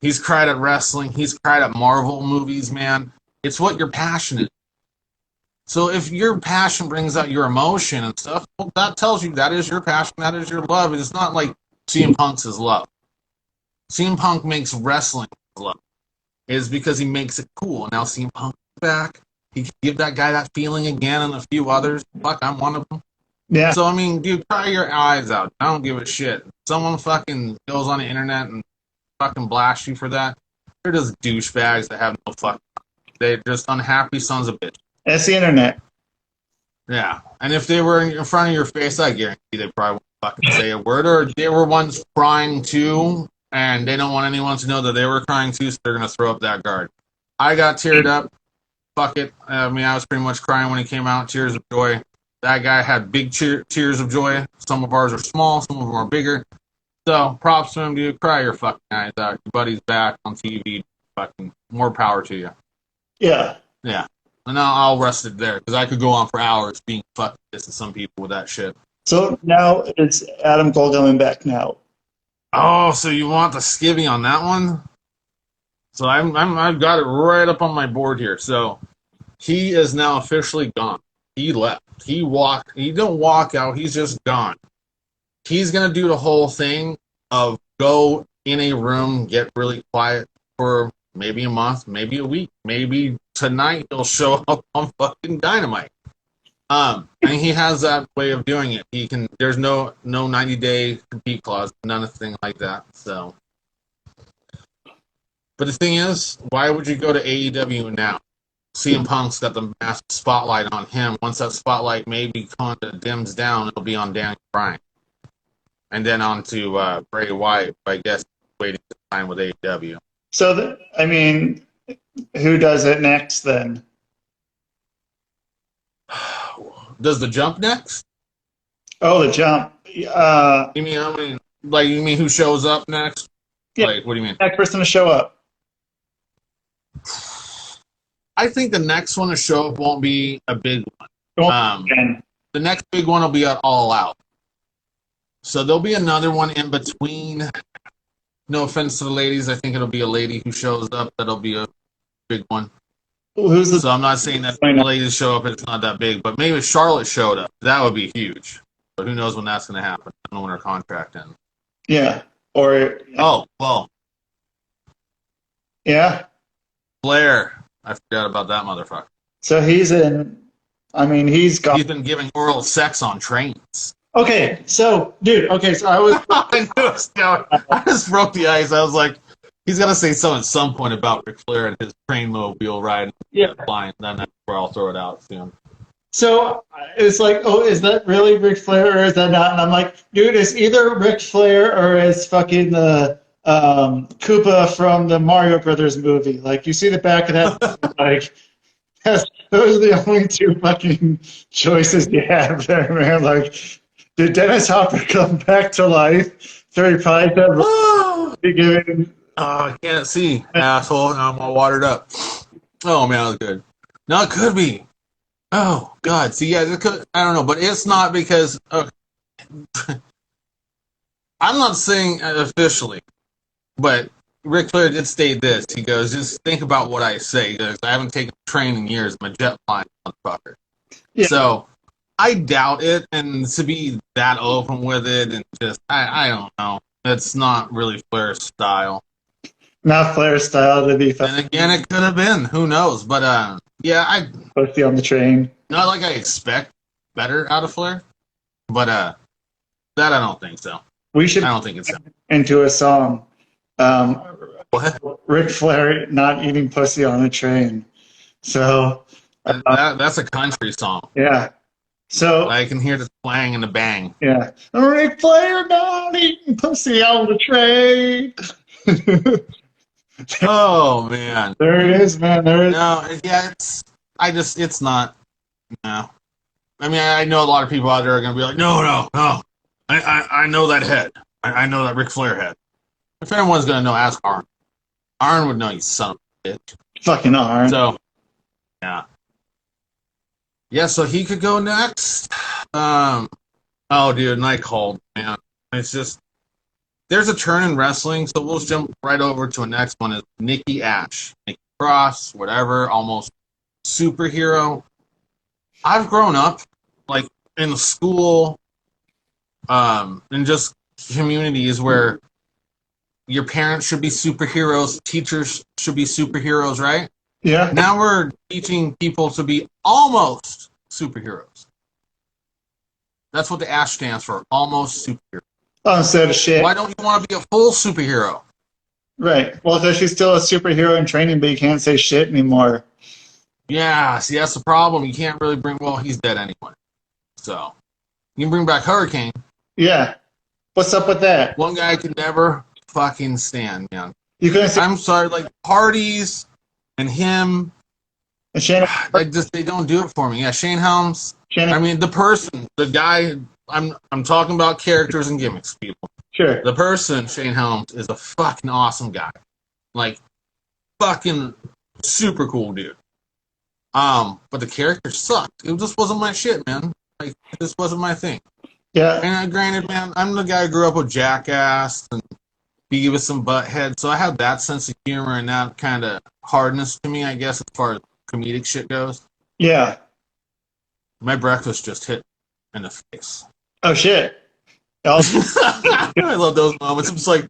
He's cried at wrestling. He's cried at Marvel movies, man. It's what you're passionate. So if your passion brings out your emotion and stuff, well, that tells you that is your passion, that is your love. It's not like CM Punk's his love. CM Punk makes wrestling his love. It's because he makes it cool. Now CM Punk's back. He can give that guy that feeling again, and a few others. Fuck, I'm one of them. Yeah. So, dude, cry your eyes out. I don't give a shit. Someone fucking goes on the internet and fucking blasts you for that. They're just douchebags that have no fucking... They're just unhappy sons of bitches. That's the internet. Yeah. And if they were in front of your face, I guarantee they probably wouldn't fucking say a word. Or they were once crying too, and they don't want anyone to know that they were crying too, so they're going to throw up that guard. I got teared up. fuck it. I mean, I was pretty much crying when he came out. Tears of joy. That guy had big tears of joy. Some of ours are small, some of them are bigger. So, props to him, dude. Cry your fucking eyes out. Your buddy's back on TV. Fucking more power to you. Yeah. Yeah. And I'll rest it there, because I could go on for hours being fucking pissed at some people with that shit. So now it's Adam Cole coming back now. Oh, so you want the skivvy on that one? So I've got it right up on my board here. So he is now officially gone. He left. He walked. He didn't walk out. He's just gone. He's gonna do the whole thing of go in a room, get really quiet for maybe a month, maybe a week, maybe tonight he'll show up on fucking Dynamite. And he has that way of doing it. He can. There's no 90-day compete clause, nothing like that. So, but the thing is, why would you go to AEW now? CM Punk's got the massive spotlight on him. Once that spotlight maybe kind of dims down, it'll be on Daniel Bryan, and then on to Bray Wyatt. I guess waiting to sign with AEW. So I mean, who does it next then? Does the jump next? Oh, the jump. You mean how many? Like you mean who shows up next? Yeah. Like what do you mean? Next person to show up. I think the next one to show up won't be a big one. The next big one will be at All Out. So there'll be another one in between. No offense to the ladies, I think it'll be a lady who shows up. That'll be a big one. Who's the? So I'm not saying that the ladies show up and it's not that big, but maybe if Charlotte showed up, that would be huge. But who knows when that's going to happen? I don't know when her contract ends. Yeah. Or. Oh, well. Yeah. Flair. I forgot about that motherfucker. So he's in. I mean, he's got. He's been giving oral sex on trains. Okay, so dude. Okay, so I was. I knew it was going. I just broke the ice. I was like, he's got to say something at some point about Ric Flair and his train mobile ride. Yeah. Flying. Then that's where I'll throw it out soon. So it's like, oh, is that really Ric Flair or is that not? And I'm like, dude, it's either Ric Flair or it's fucking the Koopa from the Mario Brothers movie. Like, you see the back of that, like, those are the only two fucking choices you have there, man. Like, did Dennis Hopper come back to life? So he probably said, be given. Oh, I can't see, asshole. Now I'm all watered up. Oh, man, that was good. No, it could be. Oh, God. See, yeah, it could, I don't know, but it's not because... I'm not saying officially, but Ric Flair did state this. He goes, just think about what I say. He goes, I haven't taken a train in years. I'm a jet flying motherfucker. Yeah. So, I doubt it, and to be that open with it, and just, I don't know. It's not really Flair's style. Not Flair's style to be fucking. And again, it could have been. Who knows? But, yeah, Pussy on the train. not like I expect better out of Flair, but, that I don't think so. We should I don't think it's so. into a song. What? Ric Flair not eating pussy on a train. So That's a country song. yeah. So I can hear the twang and the bang. yeah. Ric Flair not eating pussy on the train. Oh man. There it is, man. There it is. No, yeah, it's not. No. I mean, I know a lot of people out there are gonna be like, no. I know that head. I know that Ric Flair head. If anyone's gonna know, ask Arn. Arn would know, you son of a bitch. Fucking Arn. So, yeah. Yeah, so he could go next. Oh, dude, and I called, man. It's just, there's a turn in wrestling, so we'll just jump right over to a next one. Is Nikki Ash. Nikki Cross, whatever, almost superhero. I've grown up, like, in the school, and just communities where your parents should be superheroes, teachers should be superheroes, right? Yeah. Now we're teaching people to be almost superheroes. That's what the ASH stands for, almost superhero. Oh, instead of shit. Why don't you want to be a full superhero? Right. Well, because she's still a superhero in training, but you can't say shit anymore. Yeah, see, that's the problem. You can't really bring, well, he's dead anyway. So, you can bring back Hurricane. Yeah. What's up with that? One guy I could never fucking stand, man. You couldn't say. I'm sorry, like, parties and him And Shane, They don't do it for me. Yeah, Shane Helms. Shane, I mean, the person, the guy. I'm talking about characters and gimmicks, people. sure. The person, Shane Helms, is a fucking awesome guy. Like, fucking super cool dude. But the character sucked. It just wasn't my shit, man. Like, it just wasn't my thing. Yeah. And granted, man, I'm the guy who grew up with Jackass and Beavis and Butthead, so I have that sense of humor and that kind of hardness to me, I guess, as far as comedic shit goes. Yeah. My breakfast just hit in the face. Oh shit. I love those moments. I'm just like,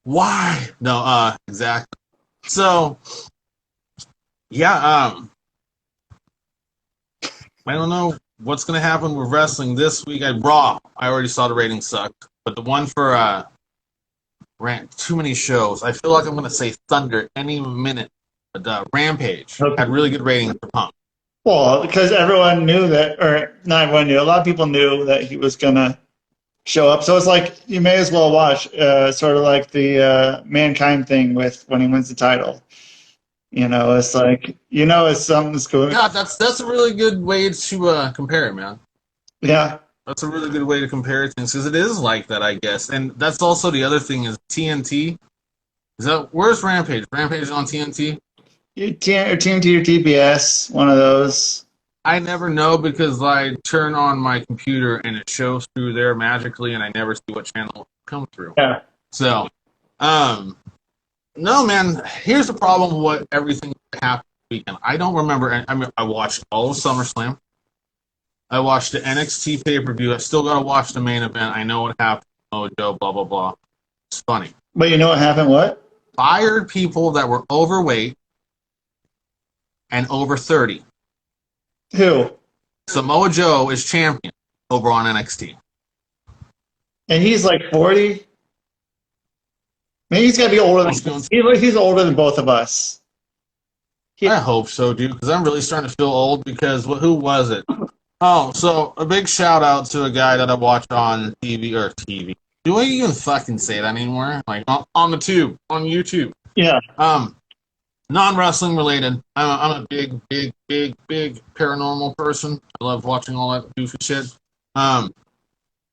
why? No, exactly. So, yeah, I don't know what's gonna happen with wrestling this week. Raw, I already saw the ratings sucked, but the one for ran too many shows. I feel like I'm gonna say Thunder any minute. But Rampage had really good ratings for Punk. Well, because everyone knew that, or not everyone knew. A lot of people knew that he was gonna show up. So it's like you may as well watch, sort of like the Mankind thing with when he wins the title. You know, it's like it's something's going. Yeah, that's a really good way to compare it, man. Yeah. That's a really good way to compare things because it is like that, I guess. And that's also the other thing is TNT. Where's Rampage? Rampage is on TNT? TNT or TBS, one of those. I never know because I turn on my computer and it shows through there magically, and I never see what channel it comes through. Yeah. So, no, man. Here's the problem with what everything that happened this weekend. I don't remember. I mean, I watched all of SummerSlam. I watched the NXT pay-per-view. I still got to watch the main event. I know what happened. Oh, Joe, blah, blah, blah. It's funny. But you know what happened? What? Fired people that were overweight and over 30. Who? Samoa Joe is champion over on NXT. And he's like 40? Maybe he's got to be older than he's older than both of us. I hope so, dude, because I'm really starting to feel old because who was it? Oh, so a big shout out to a guy that I watch on TV. Do I even fucking say that anymore? Like on the tube, on YouTube. Yeah. Non-wrestling related. I'm a big paranormal person. I love watching all that goofy shit.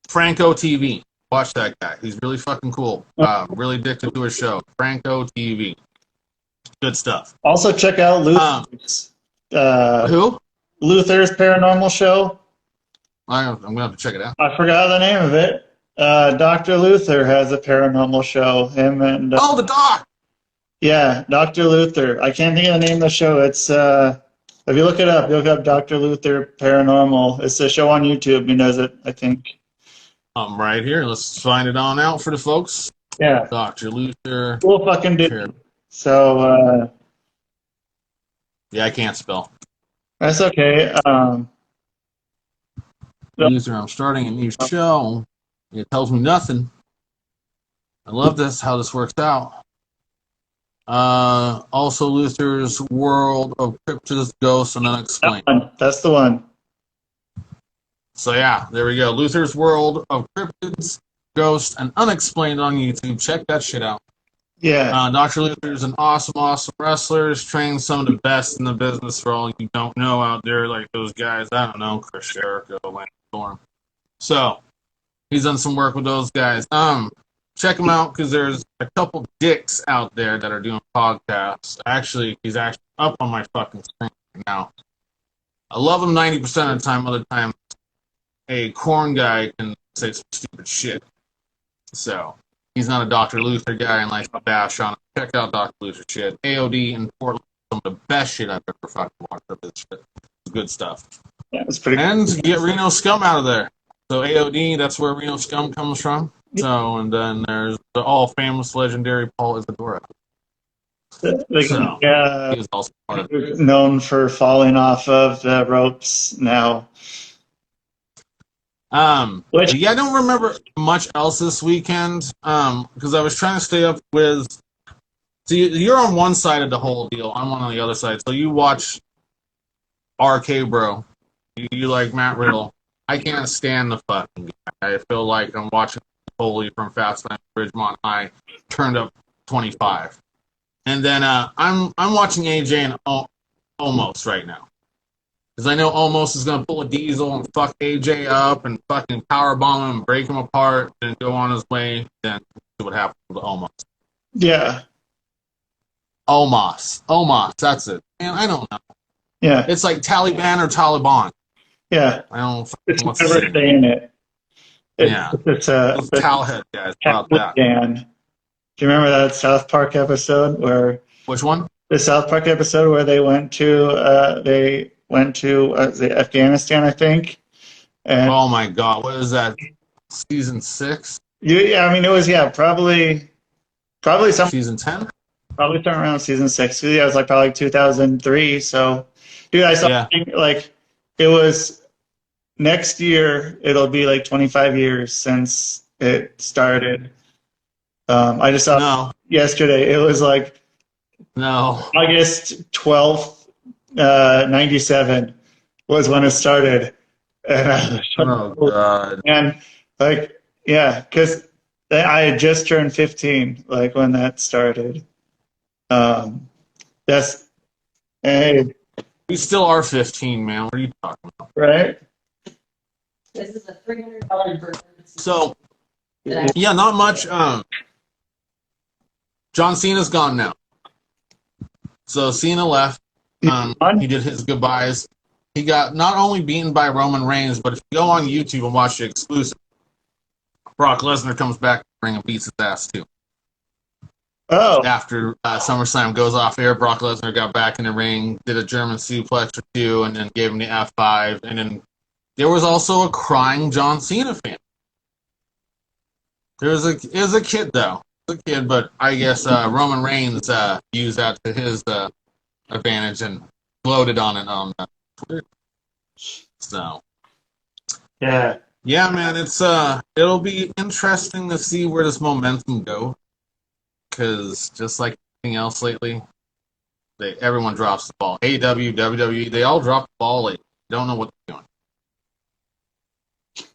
Franco TV. Watch that guy. He's really fucking cool. Really addicted to his show. Franco TV. Good stuff. Also check out Luther's. Who? Luther's Paranormal Show. I'm going to have to check it out. I forgot the name of it. Dr. Luther has a paranormal show. Him and... the doc! Yeah, Dr. Luther. I can't think of the name of the show. It's... if you look it up, you look up Dr. Luther Paranormal. It's a show on YouTube. He does it, I think. I'm right here. Let's find it on out for the folks. Yeah. Dr. Luther. Cool fucking dude. So, yeah, I can't spell. That's okay. Luther, I'm starting a new show. It tells me nothing. I love this, how this works out. Also, Luther's World of Cryptids, Ghosts, and Unexplained. That's the one. So, yeah, there we go. Luther's World of Cryptids, Ghosts, and Unexplained on YouTube. Check that shit out. Yeah. Dr. Luther's an awesome wrestler. He's trained some of the best in the business for all you don't know out there, like those guys, I don't know, Chris Jericho, Lance Storm. So, he's done some work with those guys. Check him out because there's a couple dicks out there that are doing podcasts. Actually, he's actually up on my fucking screen right now. I love him 90% of the time. Other times, a corn guy can say some stupid shit. So, he's not a Dr. Luther guy and likes to bash on him. Check out Dr. Luther shit. AOD in Portland, some of the best shit I've ever fucking watched of this shit. It's good stuff. Yeah, it's pretty And good. get Reno Scum out of there. So AOD, that's where Reno Scum comes from. So, and then there's the all-famous legendary Paul Isadora. Yeah, He was also part of it. known for falling off of the ropes now. Yeah, I don't remember much else this weekend because I was trying to stay up with. So you're on one side of the whole deal. I'm on the other side. So you watch RK Bro. You like Matt Riddle. I can't stand the fucking guy. I feel like I'm watching Foley from Fast Times at Ridgemont High turned up 25. And then I'm watching AJ and Omos right now. Because I know Omos is going to pull a diesel and fuck AJ up and fucking powerbomb him and break him apart and go on his way. Then see what happens with Omos. Yeah. Omos, that's it. Man, I don't know. Yeah. It's like Taliban or Taliban. Yeah. I don't It's fucking what's the never same. saying it. Yeah. It's Those Talhead guys about that. Dan. Do you remember that South Park episode where Which one? the South Park episode where they went to Afghanistan, I think. And Oh my god, what is that? Season 6? I mean, it was probably Season 10? somewhere around season 6. Yeah, it was like probably 2003. So, dude, I saw Yeah. like it was next year. It'll be like 25 years since it started. I just saw No. yesterday. It was like No. August 12th, 97 was when it started. And I was Oh god. and like, yeah, because I had just turned 15, like when that started. That's, hey, We still are 15, man. What are you talking about? right? This is a $300 burger. So, yeah, not much. John Cena's gone now. So Cena left. He did his goodbyes. He got not only beaten by Roman Reigns, but if you go on YouTube and watch the exclusive, Brock Lesnar comes back to the ring and beats his ass too. Oh, After SummerSlam goes off air, Brock Lesnar got back in the ring, did a German suplex or two, and then gave him the F5. And then there was also a crying John Cena fan. It was a kid though. It was a kid, but I guess Roman Reigns used that to his advantage and gloated on it on Twitter. So yeah. yeah, man, it'll be interesting to see where this momentum goes. Because just like anything else lately, everyone drops the ball. AEW, WWE, they all drop the ball lately. Don't know what they're doing.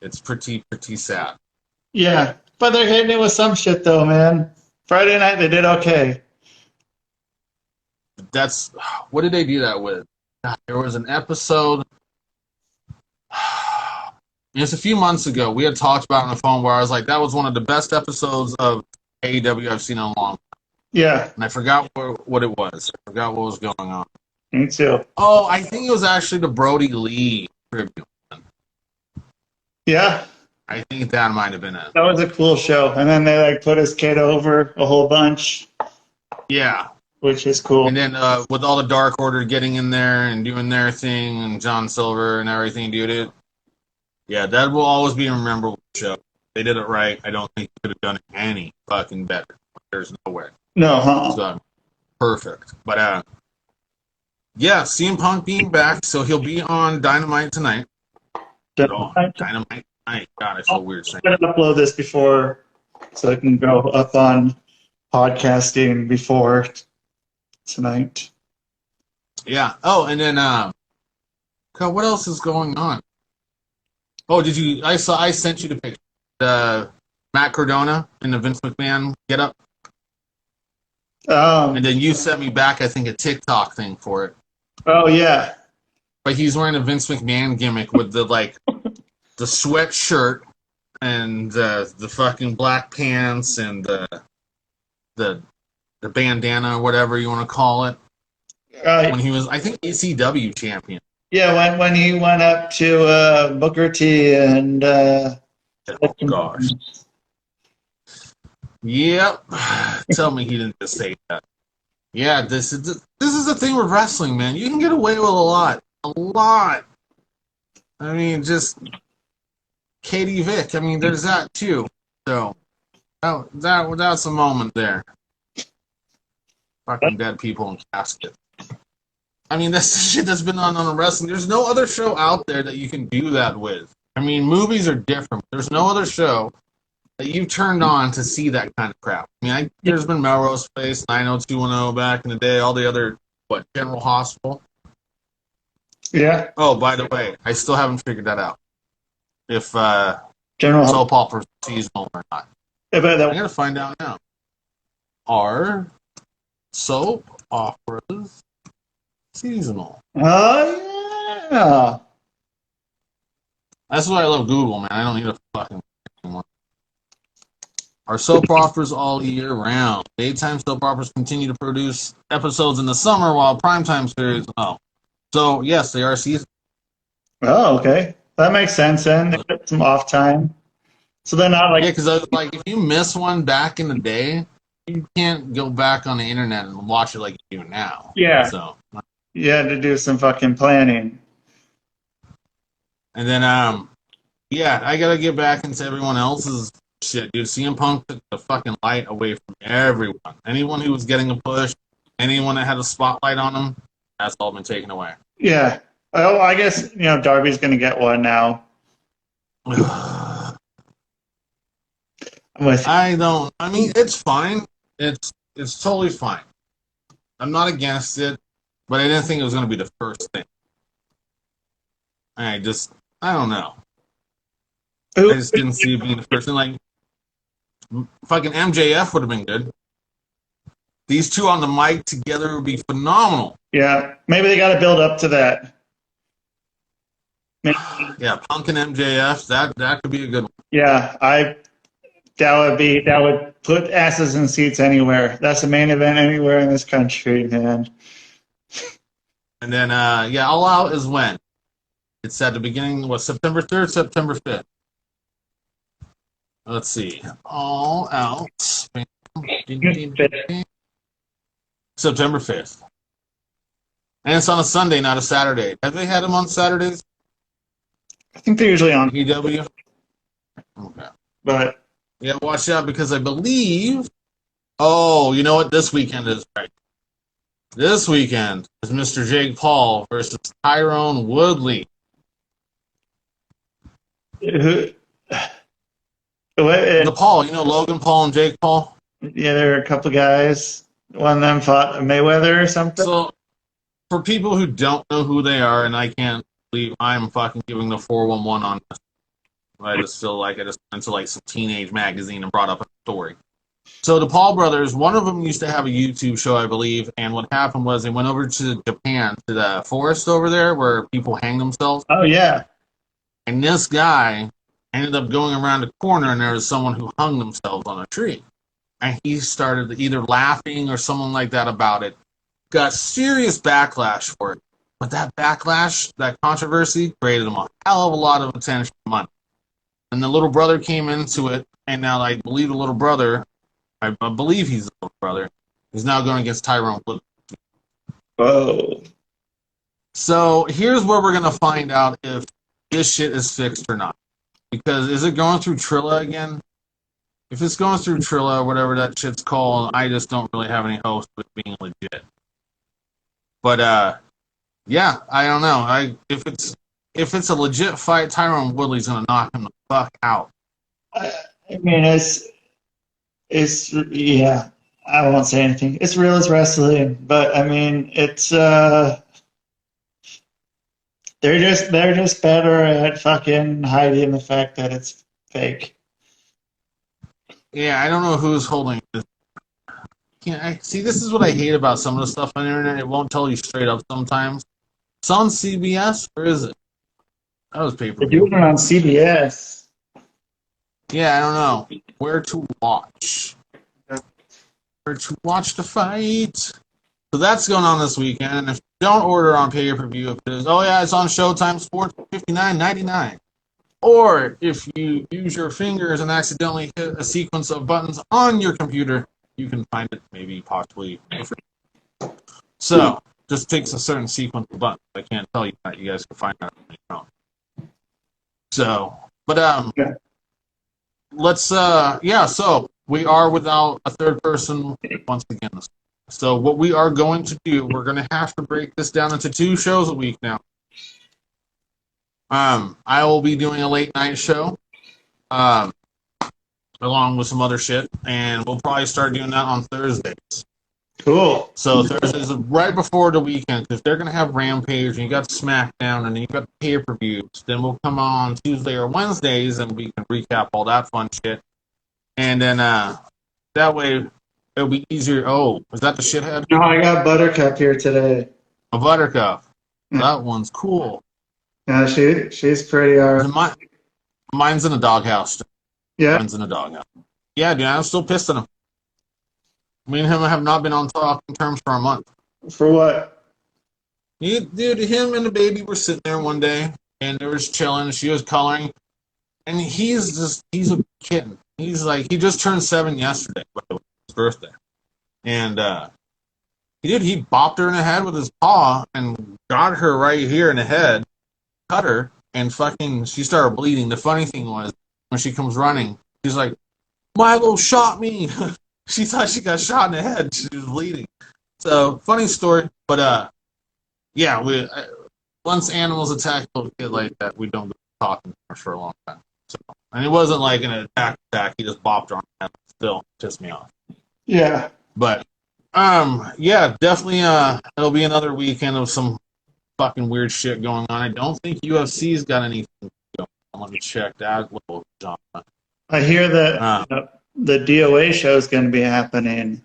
It's pretty sad. Yeah, but they're hitting it with some shit though, man. Friday night they did okay. That's what did they do that with? God, there was an episode. It's a few months ago. We had talked about it on the phone where I was like, that was one of the best episodes of AEW I've seen in a long time. Yeah, And I forgot what it was. I forgot what was going on. me too. Oh, I think it was actually the Brody Lee tribute. Yeah, I think that might have been it. that was a cool show. And then they like put his kid over a whole bunch, Yeah. which is cool. And then with all the Dark Order getting in there and doing their thing and John Silver and everything, dude, yeah, that will always be a memorable show. They did it right. I don't think they could have done it any fucking better. There's no way. No, huh? So, perfect. But, yeah, CM Punk being back, so he'll be on Dynamite tonight. Dynamite tonight. God, I feel weird saying I'm gonna upload this before, so it can go up on podcasting before tonight. Yeah. Oh, and then, God, what else is going on? Oh, did you? I sent you the picture. Matt Cardona in the Vince McMahon get up, and then you sent me back, I think, a TikTok thing for it. Oh yeah, But he's wearing a Vince McMahon gimmick with the sweatshirt and the fucking black pants and the bandana or whatever you want to call it. When he was, I think, ECW champion. yeah. When he went up to Booker T and Oh gosh. Yep. Tell me he didn't just say that. Yeah, this is the thing with wrestling, man. You can get away with a lot. A lot. I mean, just Katie Vick. I mean, there's that too. So that's a moment there. Fucking dead people in caskets. I mean, that's the shit that's been on wrestling. There's no other show out there that you can do that with. I mean, movies are different. There's no other show that you've turned on to see that kind of crap. I mean, there's been Melrose Place, 90210 back in the day, all the other, General Hospital. yeah, Oh, by the way, I still haven't figured that out. If General. soap operas are seasonal or not. Yeah, but I'm going to find out now. Are soap operas Seasonal. Oh yeah. That's why I love Google, man. I don't need a fucking one. Are soap operas all year round? Daytime soap operas continue to produce episodes in the summer while primetime series. Oh. So, yes, they are seasonal. Oh, okay. That makes sense then. They get some off time. So they're not Yeah, like, because I was like, if you miss one back in the day, you can't go back on the internet and watch it like you do now. yeah, So, you had to do some fucking planning. and then, yeah, I gotta get back into everyone else's shit, dude. CM Punk took the fucking light away from everyone. Anyone who was getting a push, anyone that had a spotlight on them, that's all been taken away. Yeah. Oh, I guess, Darby's going to get one now. I'm with you. I mean, it's fine. It's totally fine. I'm not against it, but I didn't think it was gonna be the first thing. I don't know. I just didn't see it being the first thing. Like, fucking MJF would have been good. These two on the mic together would be phenomenal. Yeah. Maybe they got to build up to that. Maybe. Yeah, Punk and MJF, that could be a good one. Yeah. That would put asses in seats anywhere. That's the main event anywhere in this country, man. And then, yeah, All Out is when? It's at the beginning, September 3rd, September 5th? Let's see. All Out. September 5th. And it's on a Sunday, not a Saturday. Have they had them on Saturdays? I think they're usually on, EW? Okay. but Yeah, watch out because I believe. Oh, you know what? This weekend is right. This weekend is Mr. Jake Paul versus Tyrone Woodley. who, The Paul, Logan Paul and Jake Paul. yeah, there are a couple guys. One of them fought Mayweather or something. So, for people who don't know who they are, and I can't believe I'm fucking giving the 411 on this. I just feel like I just went to like some teenage magazine and brought up a story. So the Paul brothers, one of them used to have a YouTube show, I believe, and what happened was they went over to Japan, to the forest over there where people hang themselves. Oh yeah. And this guy ended up going around a corner and there was someone who hung themselves on a tree. And he started either laughing or something like that about it. Got serious backlash for it. But that backlash, that controversy, created him a hell of a lot of attention and money. And the little brother came into it, and now I believe the little brother, I believe he's the little brother, is now going against Tyrone Woodley. Whoa. So here's where we're going to find out if this shit is fixed or not. Because is it going through Trilla again? If it's going through Trilla, whatever that shit's called, I just don't really have any hopes of it being legit. But, yeah, I don't know. If it's a legit fight, Tyrone Woodley's going to knock him the fuck out. I mean, yeah. I won't say anything. It's real as wrestling, but I mean, it's they're just better at fucking hiding the fact that it's fake. Yeah, I don't know who's holding this. See, this is what I hate about some of the stuff on the internet. It won't tell you straight up sometimes. It's on CBS, or is it? That was They're pay-per-view. doing it on CBS. Yeah, I don't know. Where to watch? Where to watch the fight? So that's going on this weekend. And if you don't order on pay-per-view, if it is, oh yeah, it's on Showtime Sports, $59.99. Or if you use your fingers and accidentally hit a sequence of buttons on your computer, you can find it maybe possibly for free. So, just takes a certain sequence of buttons. I can't tell you that. You guys can find that on your own. So, but Yeah. let's yeah. So we are without a third person once again. So what we are going to do, we're going to have to break this down into 2 shows a week now. I will be doing a late night show, along with some other shit, and we'll probably start doing that on Thursdays. Cool. So Thursdays right before the weekend, because they're gonna have Rampage, and you got SmackDown, and you got pay-per-views. Then we'll come on Tuesday or Wednesdays, and we can recap all that fun shit. And then that way it'll be easier. Oh, is that the shithead? No, I got Buttercup here today. A buttercup. Yeah. That one's cool. Yeah, she's pretty. Mine's in a doghouse. Yeah. Mine's in a doghouse. Yeah, dude, I'm still pissed at him. Me and him have not been on talking terms for a month. For what? Dude, him and the baby were sitting there one day, and they were just chilling. She was coloring, and he's a kitten. He's like, he just turned 7 yesterday, by the way, his birthday. And he bopped her in the head with his paw and got her right here in the head, cut her, and fucking, she started bleeding. The funny thing was, when she comes running, she's like, Milo shot me. She thought she got shot in the head. She was bleeding. So, funny story. But, yeah, once animals attack a little kid like that, we don't go talking for a long time. So, and it wasn't like an attack. He just bopped her on the head. Still pissed me off. Yeah. But, yeah, definitely, it'll be another weekend of some fucking weird shit going on. I don't think UFC's got anything going on. Let me check that little genre. I hear that the DOA show is going to be happening.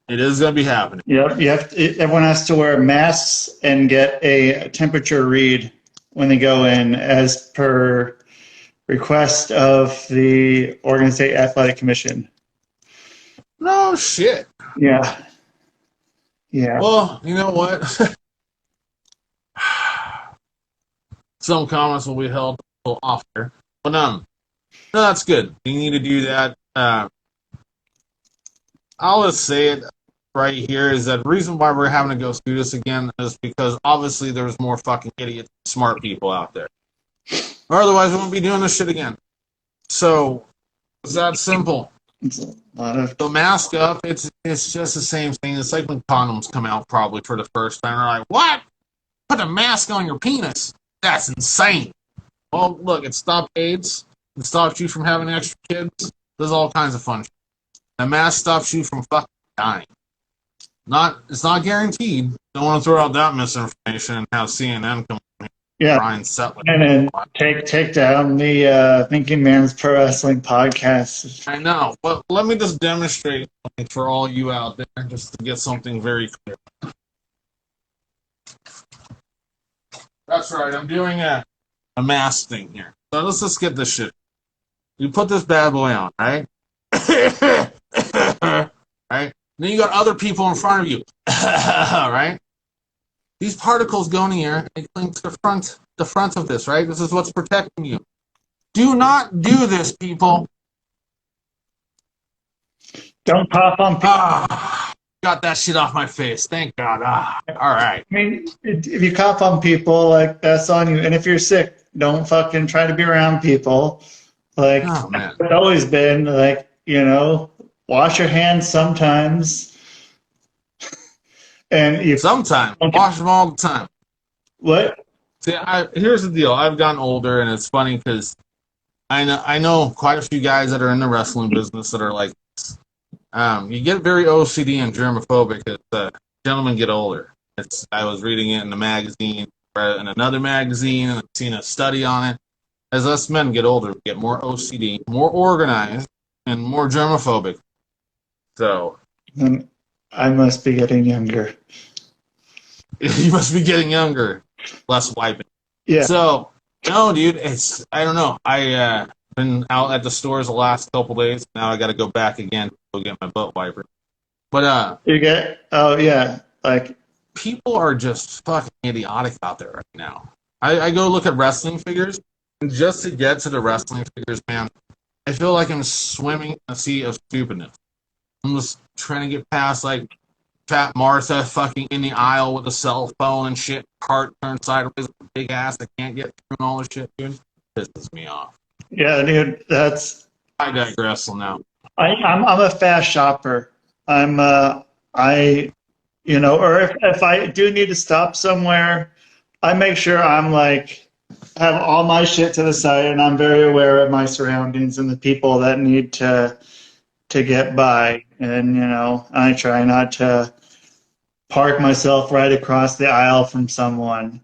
It is going to be happening. Yep. Everyone has to wear masks and get a temperature read when they go in, as per request of the Oregon State Athletic Commission. No shit. Yeah. Yeah. Well, you know what? Some comments will be held a little off there. But no, that's good. You need to do that. I'll just say it right here is that the reason why we're having to go through this again is because obviously there's more fucking idiots, smart people out there. Or otherwise we won't be doing this shit again. So it's that simple. It's a lot of. The mask up, it's just the same thing. It's like when condoms come out probably for the first time. They're like, what? Put a mask on your penis. That's insane. Well, look, it stopped AIDS. It stops you from having extra kids. There's all kinds of fun shit. The mask stops you from fucking dying. It's not guaranteed. Don't want to throw out that misinformation and have CNN come in. Yeah. Brian Setler. And then take down the Thinking Man's Pro Wrestling podcast. I know, but let me just demonstrate something for all you out there, just to get something very clear. That's right, I'm doing a mask thing here. So let's just get this shit. You put this bad boy on, right? Right? Then you got other people in front of you, right? These particles go in the air, they cling to the front of this, right? This is what's protecting you. Do not do this, people. Don't cough on people. Got that shit off my face. Thank God. All right. I mean, if you cough on people, like, that's on you. And if you're sick, don't fucking try to be around people. Like, Oh, man. it's always been, like, wash your hands sometimes. And you Sometimes. Wash them all the time. what? See, here's the deal. I've gotten older, and it's funny because I know quite a few guys that are in the wrestling business that are like this. You get very OCD and germophobic as gentlemen get older. I was reading it in the magazine, read it in another magazine, and I've seen a study on it. As us men get older, we get more OCD, more organized, and more germophobic. So And I must be getting younger. you must be getting younger, less wiping. Yeah. So, no, dude, I don't know. I been out at the stores the last couple days. Now I got to go back again to go get my butt wiper. But like, people are just fucking idiotic out there right now. I go look at wrestling figures, and just to get to the wrestling figures, man, I feel like I'm swimming in a sea of stupidness. I'm just trying to get past, like, Fat Martha fucking in the aisle with a cell phone and shit, cart turned sideways with a big ass that can't get through and all this shit, dude. Pisses me off. yeah, dude, I digress on now. I'm a fast shopper. Or if I do need to stop somewhere, I make sure I'm like, have all my shit to the side, and I'm very aware of my surroundings and the people that need to get by. And, I try not to park myself right across the aisle from someone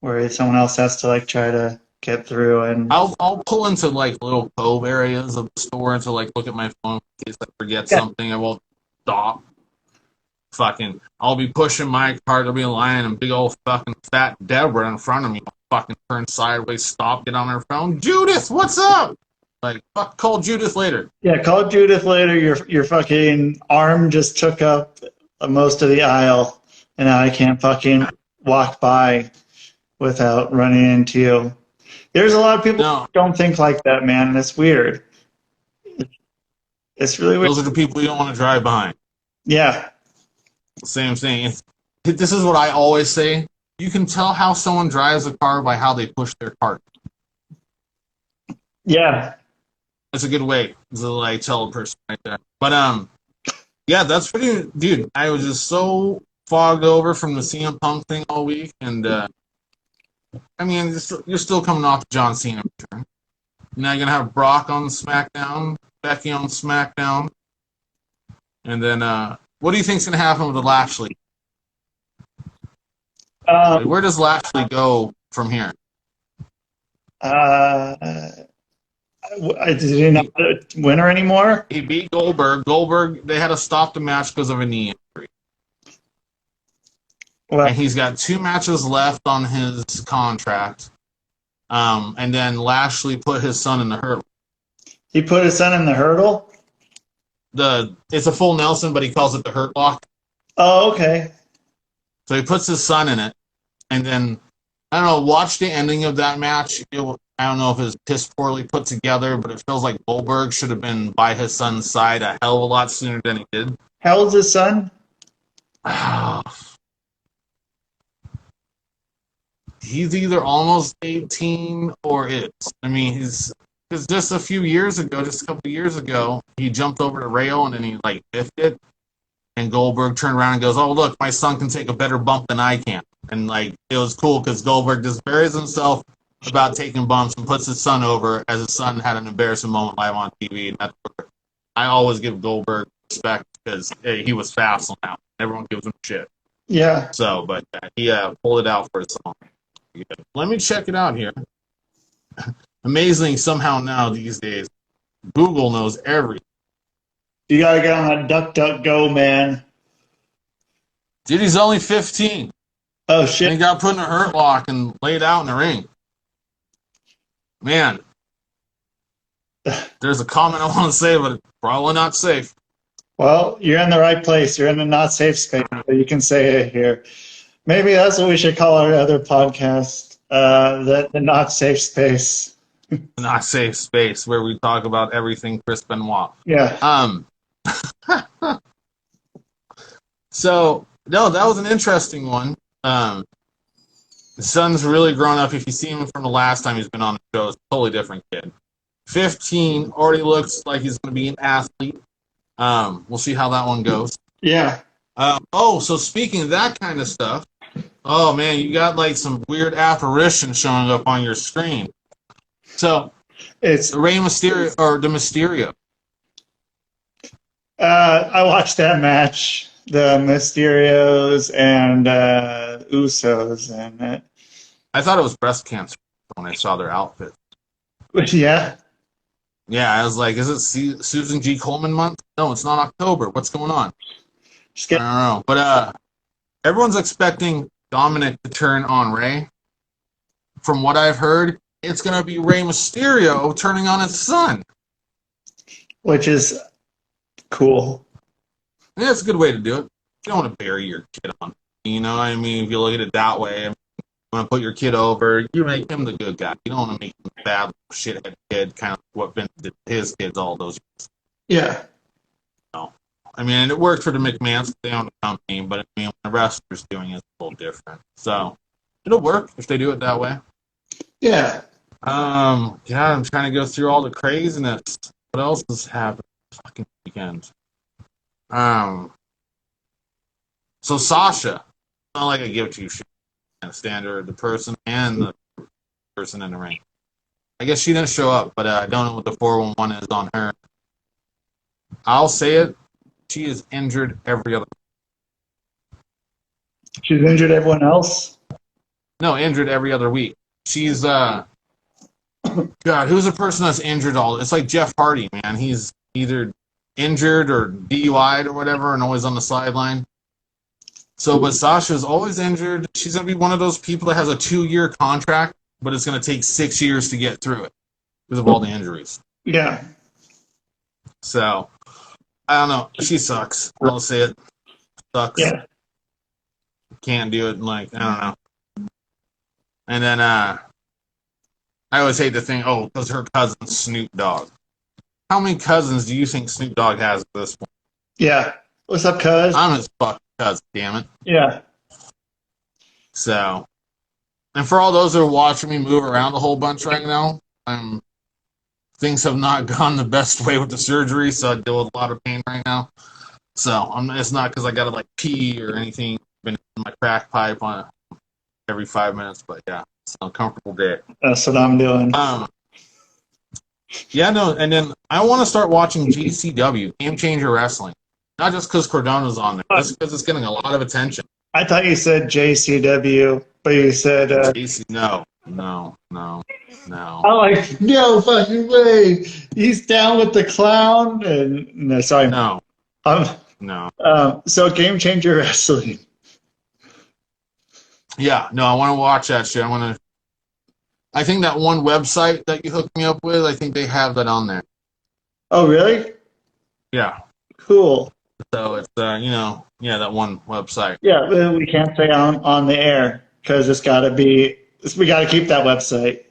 where someone else has to, like, try to get through. And I'll pull into, like, little cove areas of the store and to, like, look at my phone in case I forget something. I won't stop. fucking, I'll be pushing my car, there'll be a lion and big old fucking fat Deborah in front of me. I'll fucking turn sideways, stop, get on her phone. Judith, what's up? Like, fuck, call Judith later. Yeah, call Judith later. Your fucking arm just took up most of the aisle, and now I can't fucking walk by without running into you. There's a lot of people who don't think like that, man, and it's weird. It's really weird. Those are the people you don't want to drive behind. Yeah. Same thing. This is what I always say. You can tell how someone drives a car by how they push their cart. Yeah. That's a good way to like tell a person right there. But yeah, that's pretty. Dude, I was just so fogged over from the CM Punk thing all week, and I mean, you're still coming off the John Cena return. Now you're gonna have Brock on SmackDown, Becky on SmackDown, and then what do you think's gonna happen with the Lashley? Where does Lashley go from here? Did he not winner anymore? He beat Goldberg. Goldberg, they had to stop the match because of a knee injury. Well, And he's got 2 matches left on his contract. And then Lashley put his son in the hurdle. he put his son in the hurdle? It's a full Nelson, but he calls it the Hurt Lock. Oh, okay. So he puts his son in it. And then, I don't know, watch the ending of that match. I don't know if it's piss poorly put together, but it feels like Goldberg should have been by his son's side a hell of a lot sooner than he did. How old's his son? He's either almost 18 or is. I mean, because just a few years ago, just a couple of years ago, he jumped over the rail and then he like biffed it. And Goldberg turned around and goes, "Oh, look, my son can take a better bump than I can." And like it was cool because Goldberg just buries himself about taking bumps and puts his son over as his son had an embarrassing moment live on TV. And that's where I always give Goldberg respect because he was fast on that. Everyone gives him shit. Yeah. So, but he pulled it out for his son. Let me check it out here. Amazing somehow now these days, Google knows everything. You gotta get on that DuckDuckGo, man. Dude, he's only 15. Oh, And he shit. got put in a hurt lock and laid out in the ring. Man, there's a comment I want to say, but it's probably not safe. Well, you're in the right place. You're in the not safe space, so you can say it here. Maybe that's what we should call our other podcast, the not safe space. Not safe space where we talk about everything Chris Benoit. Yeah. So, no, that was an interesting one. The son's really grown up. If you see him from the last time he's been on the show, it's a totally different kid. 15, already looks like he's going to be an athlete. We'll see how that one goes. Yeah. So speaking of that kind of stuff, oh, man, you got like some weird apparition showing up on your screen. So, It's Rey Mysterio, or the Mysterio. I watched that match, the Mysterios and Usos, and I thought it was breast cancer when I saw their outfit. yeah. Yeah, I was like, is it Susan G. Coleman month? No, it's not October. What's going on? Just I get, don't know. But everyone's expecting Dominic to turn on Rey. From what I've heard, it's going to be Rey Mysterio turning on his son. which is cool. Yeah, it's a good way to do it. You don't want to bury your kid on. You know what I mean? If you look at it that way, you want to put your kid over, you make him the good guy. You don't want to make him a bad shithead kid, kind of what Vince did to his kids all those years. Yeah. I mean, it worked for the McMahons. They own the company, but I mean, when the wrestler's doing it, it's a little different. So it'll work if they do it that way. Yeah. I'm trying to go through all the craziness. What else has happened this fucking weekend? So Sasha, not like I give two shit. Standard, the person and the person in the ring. I guess she didn't show up, but I don't know what the 411 is on her. I'll say it. She is injured every other. She's injured everyone else? No, injured every other week. She's God, who's the person that's injured all? It's like Jeff Hardy, man. He's either injured or DUI'd or whatever, and always on the sideline. So, but Sasha's always injured. She's going to be one of those people that has a 2-year contract, but it's going to take 6 years to get through it because of all the injuries. Yeah. So, I don't know. She sucks. I'll say it. Sucks. Yeah. Can't do it. Like, I don't know. And then, I always hate to think, oh, because her cousin's Snoop Dogg. How many cousins do you think Snoop Dogg has at this point? Yeah. What's up, cuz? I'm his fucking cousin, damn it. Yeah. So, and for all those that are watching me move around a whole bunch right now, things have not gone the best way with the surgery, so I deal with a lot of pain right now. So, it's not because I got to like pee or anything. I've been in my crack pipe on every 5 minutes, but yeah, it's an uncomfortable day. That's what I'm doing. Yeah, no, and then I want to start watching GCW, Game Changer Wrestling. Not just because Cordona's on there, just because it's getting a lot of attention. I thought you said JCW, but you said... No. I'm like, no fucking way. He's down with the clown. And no, sorry. No. No. So Game Changer Wrestling. Yeah, no, I want to watch that shit. I think that one website that you hooked me up with, I think they have that on there. Oh, really? Yeah. Cool. So it's, that one website. Yeah, we can't say on the air because we got to keep that website.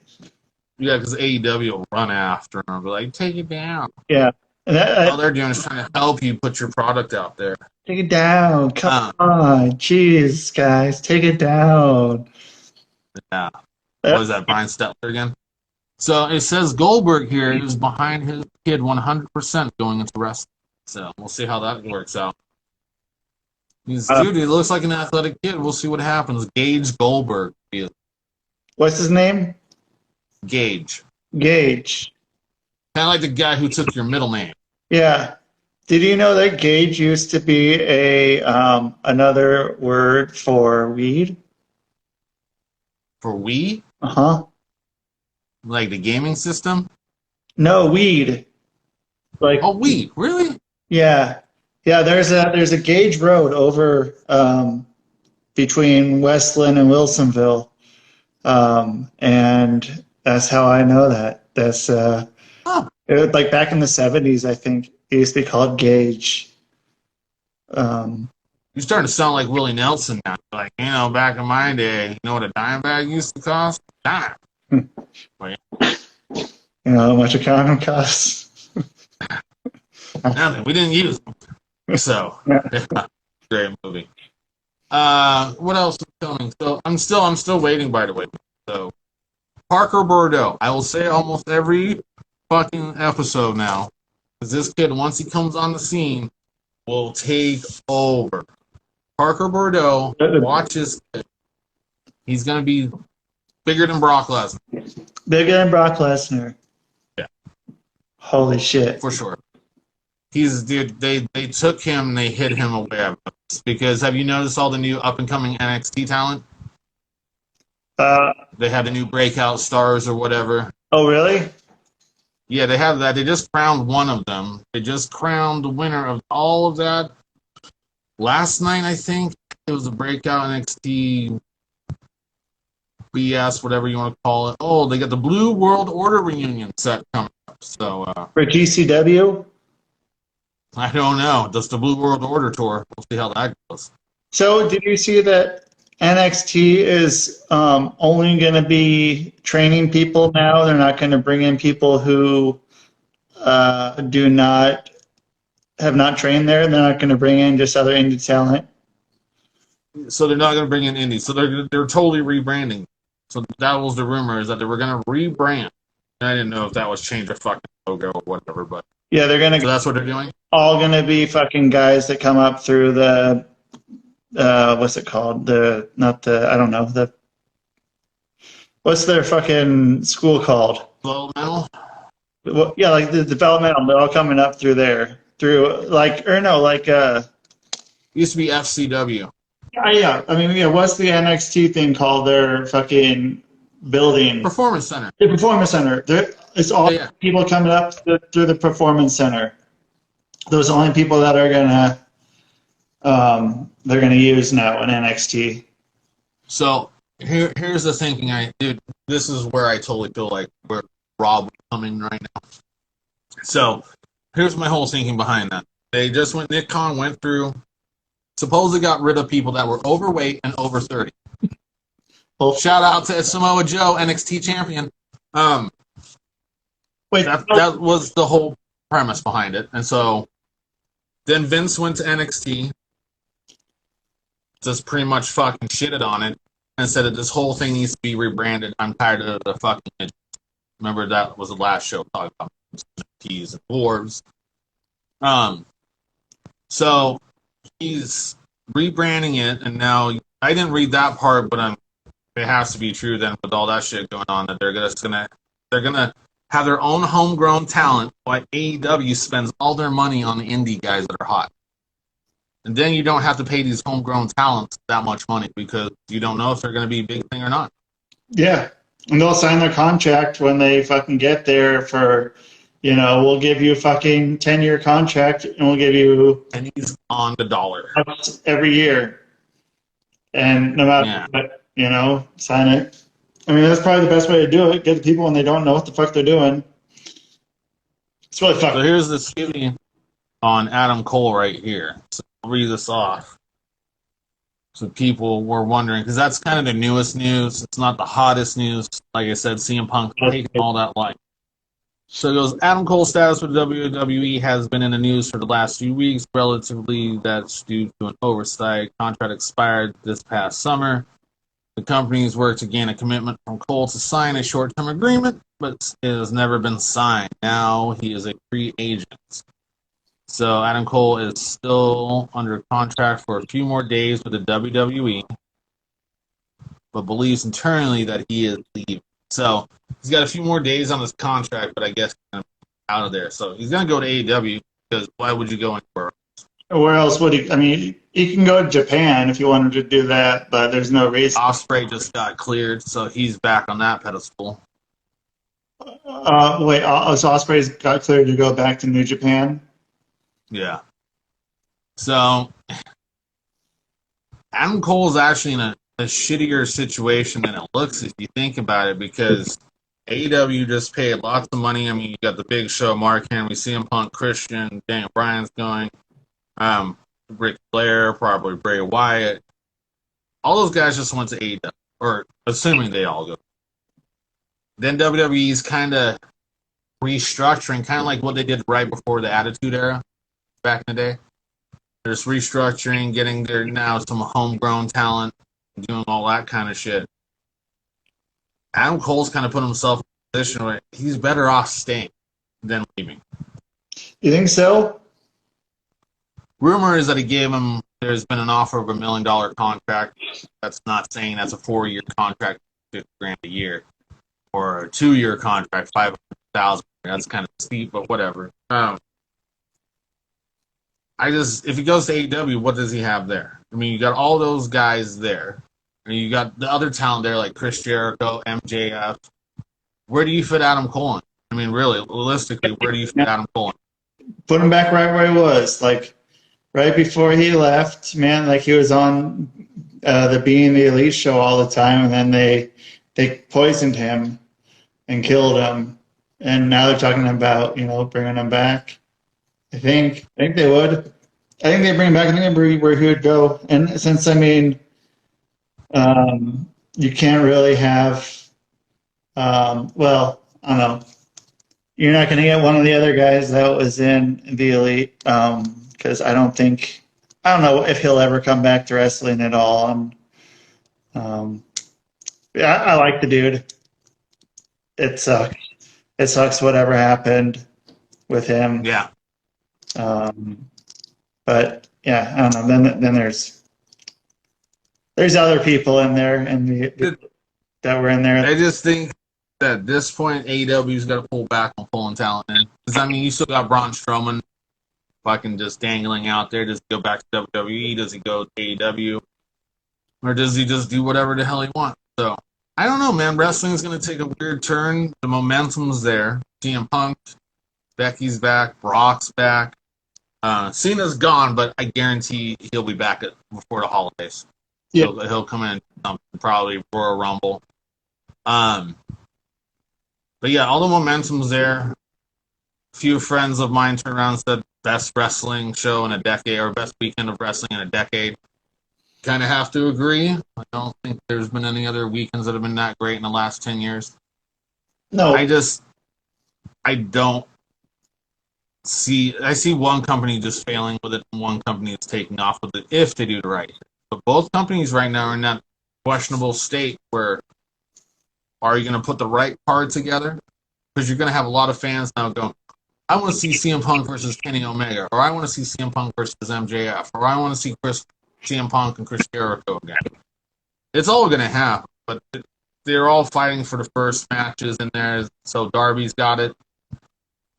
Yeah, because AEW will run after them and be like, take it down. Yeah. And all they're doing is trying to help you put your product out there. Take it down. Come on. Jeez, guys. Take it down. Yeah. What is that, Brian Stetler again? So it says Goldberg here is behind his kid 100% going into wrestling. So we'll see how that works out. Dude, he looks like an athletic kid. We'll see what happens. Gage Goldberg. What's his name? Gage. Gage. Kind of like the guy who took your middle name. Yeah. Did you know that Gage used to be another word for weed? For weed? Uh-huh. Like the gaming system? No, weed. Like, oh, weed. Really? Yeah. Yeah, there's a Gage Road over between Westland and Wilsonville. And that's how I know that. That's it was like back in the 70s, I think. It used to be called Gage. You're starting to sound like Willie Nelson now. Like, back in my day, you know what a dime bag used to cost? Dime. You know how much a condom costs? Nothing. We didn't use them. So, great movie. What else is coming? So, I'm still waiting, by the way. So, Parker Bordeaux. I will say almost every fucking episode now, because this kid, once he comes on the scene, will take over. Parker Bordeaux, watch his kid. He's going to be bigger than Brock Lesnar. Bigger than Brock Lesnar. Yeah. Holy shit. For sure. Dude, they took him and they hid him away. Because have you noticed all the new up-and-coming NXT talent? They have the new breakout stars or whatever. Oh, really? Yeah, they have that. They just crowned one of them. They just crowned the winner of all of that. Last night, I think, it was a breakout NXT BS, whatever you want to call it. Oh, they got the Blue World Order reunion set coming up. So, for GCW? I don't know. Just the Blue World Order tour. We'll see how that goes. So, did you see that NXT is only going to be training people now? They're not going to bring in people who have not trained there. They're not going to bring in just other indie talent. So they're not going to bring in indies. So they're totally rebranding. So that was the rumor, is that they were going to rebrand. I didn't know if that was change the fucking logo or whatever, but yeah, they're going to. So that's what they're doing. All going to be fucking guys that come up through the. What's it called? I don't know. What's their fucking school called? Developmental? Well, yeah, like the developmental. They're all coming up through there. Used to be FCW. Yeah. I mean, yeah, what's the NXT thing called? Their fucking building? Performance Center. The Performance Center. It's all people coming up through the Performance Center. Those are the only people that are going they're going to use now in NXT. So here's the thinking, dude. This is where I totally feel like we're Rob coming right now. So here's my whole thinking behind that. They just Nick Khan went through, supposedly got rid of people that were overweight and over 30. Well, Shout out to Samoa Joe, NXT champion. wait, That was the whole premise behind it. And so then Vince went to NXT, just pretty much fucking shitted on it, and said that this whole thing needs to be rebranded. I'm tired of the fucking midgets. Remember, that was the last show talking about keys and dwarves. So he's rebranding it, and now I didn't read that part, but it has to be true then with all that shit going on that they're gonna have their own homegrown talent while AEW spends all their money on the indie guys that are hot. And then you don't have to pay these homegrown talents that much money because you don't know if they're going to be a big thing or not. yeah. And they'll sign their contract when they fucking get there for, we'll give you a fucking 10-year contract and we'll give you pennies on the dollar every year. And no matter what, sign it. I mean, that's probably the best way to do it. Get the people when they don't know what the fuck they're doing. It's really fucking. So here's the skinny on Adam Cole right here. So I'll read this off. So people were wondering, because that's kind of the newest news. It's not the hottest news. Like I said, CM Punk taking all that light. So it goes, Adam Cole's status with WWE has been in the news for the last few weeks. Relatively, that's due to an oversight. Contract expired this past summer. The company's worked to gain a commitment from Cole to sign a short-term agreement, but it has never been signed. Now he is a free agent. So Adam Cole is still under contract for a few more days with the WWE, but believes internally that he is leaving. So he's got a few more days on his contract, but I guess he's going to be out of there. So he's going to go to AEW because why would you go anywhere else? Where else would he? I mean, he can go to Japan if you wanted to do that, but there's no reason. Ospreay just got cleared, so he's back on that pedestal. So Ospreay's got cleared to go back to New Japan? Yeah. So Adam Cole's actually in a shittier situation than it looks if you think about it, because AEW just paid lots of money. I mean, you got the Big Show, Mark Henry, CM Punk, Christian, Daniel Bryan's going, Ric Flair, probably Bray Wyatt. All those guys just went to AEW, or assuming they all go. Then WWE's kind of restructuring, kind of like what they did right before the Attitude Era back in the day. They're just restructuring, getting there now some homegrown talent, doing all that kind of shit. Adam Cole's kind of put himself in a position where he's better off staying than leaving. You think so? Rumor is that there's been an offer of $1 million contract. That's not saying that's a 4-year contract, $50,000 a year, or a 2-year contract, $500,000. That's kind of steep, but whatever. If he goes to AEW, what does he have there? I mean, you got all those guys there. And you got the other talent there, like Chris Jericho, MJF. Where do you fit Adam Cole in? I mean, really, realistically, where do you fit Adam Cole in? Put him back right where he was. Like, right before he left, man, like he was on the Being the Elite show all the time, and then they poisoned him and killed him. And now they're talking about, bringing him back. I think they would. I think they bring him back. I think they bring where he would go. And since, I mean, you can't really have, I don't know. You're not going to get one of the other guys that was in the Elite because I don't know if he'll ever come back to wrestling at all. I like the dude. It sucks. It sucks whatever happened with him. Yeah. But yeah, I don't know. Then there's other people in there that were in there. I just think that at this point, AEW's got to pull back on pulling talent in. Because, I mean, you still got Braun Strowman fucking just dangling out there. Does he go back to WWE? Does he go to AEW? Or does he just do whatever the hell he wants? So, I don't know, man. Wrestling's going to take a weird turn. The momentum's there. CM Punk, Becky's back, Brock's back. Cena's gone, but I guarantee he'll be back before the holidays. Yeah. He'll come in probably Royal Rumble. But yeah, all the momentum's there. A few friends of mine turned around and said best wrestling show in a decade, or best weekend of wrestling in a decade. Kind of have to agree. I don't think there's been any other weekends that have been that great in the last 10 years. No. I don't see. I see one company just failing with it, and one company that's taking off with it if they do the right. But both companies right now are in that questionable state where are you going to put the right card together? Because you're going to have a lot of fans now going, I want to see CM Punk versus Kenny Omega, or I want to see CM Punk versus MJF, or I want to see CM Punk and Chris Jericho again. It's all going to happen, but they're all fighting for the first matches in there. So Darby's got it.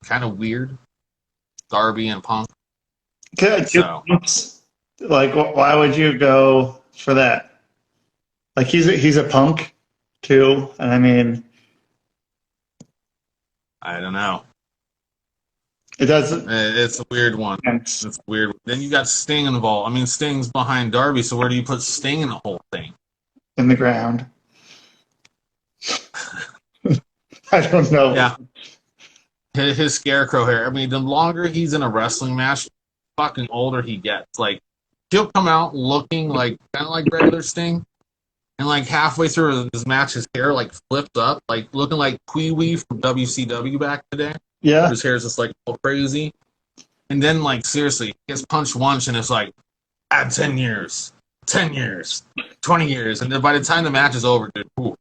Kind of weird. Darby and Punk. Good. So. Like, why would you go for that? Like, he's a Punk too, and I mean, I don't know. it doesn't. It's a weird one. It's weird. Then you got Sting involved. I mean, Sting's behind Darby, so where do you put Sting in the whole thing? In the ground. I don't know. Yeah. His scarecrow hair. I mean, the longer he's in a wrestling match, the fucking older he gets. Like, he'll come out looking like kind of like regular Sting, and like halfway through his match, his hair like flipped up, like looking like Pee Wee from WCW back today. Yeah. His hair's just like all crazy. And then, like, seriously, he gets punched once and it's like, add 10 years, 10 years, 20 years. And then by the time the match is over, dude, ooh,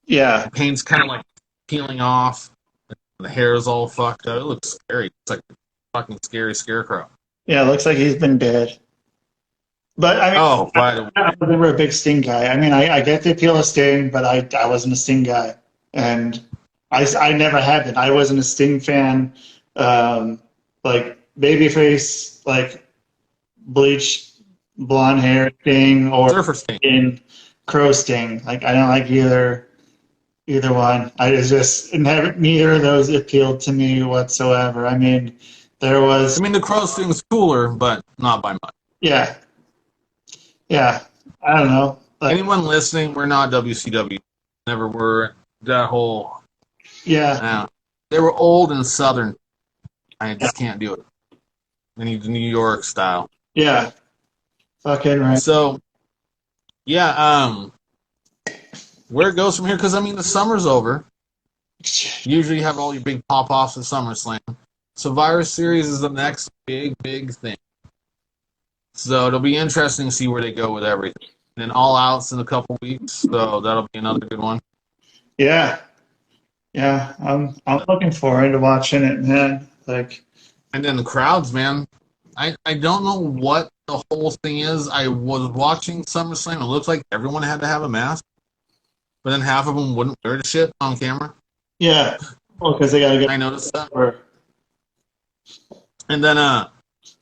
Yeah. the paint's kind of like peeling off. The hair is all fucked up. It looks scary. It's like a fucking scary scarecrow. Yeah, it looks like he's been dead. But I mean, by the way. I was never a big Sting guy. I mean, I get the appeal of Sting, but I wasn't a Sting guy. And I never had been. I wasn't a Sting fan. Like babyface, like bleached blonde hair Sting or Surfer Sting. in Crow Sting. Like I don't like either one. Neither of those appealed to me whatsoever. I mean, the Crow Sting's cooler, but not by much. Yeah. Yeah. I don't know. Anyone listening, we're not WCW. Never were. That whole... Yeah. They were old and southern. I just can't do it. I need the New York style. Yeah. Fucking right. So, yeah, where it goes from here, because, I mean, the summer's over. Usually you have all your big pop-offs at SummerSlam. Survivor Series is the next big thing. So it'll be interesting to see where they go with everything. And then All Out's in a couple weeks, so that'll be another good one. Yeah. Yeah. I'm looking forward to watching it, man. Like, and then the crowds, man. I don't know what the whole thing is. I was watching SummerSlam. It looks like everyone had to have a mask, but then half of them wouldn't wear the shit on camera. Yeah. Well, because they gotta get. I noticed that. And then,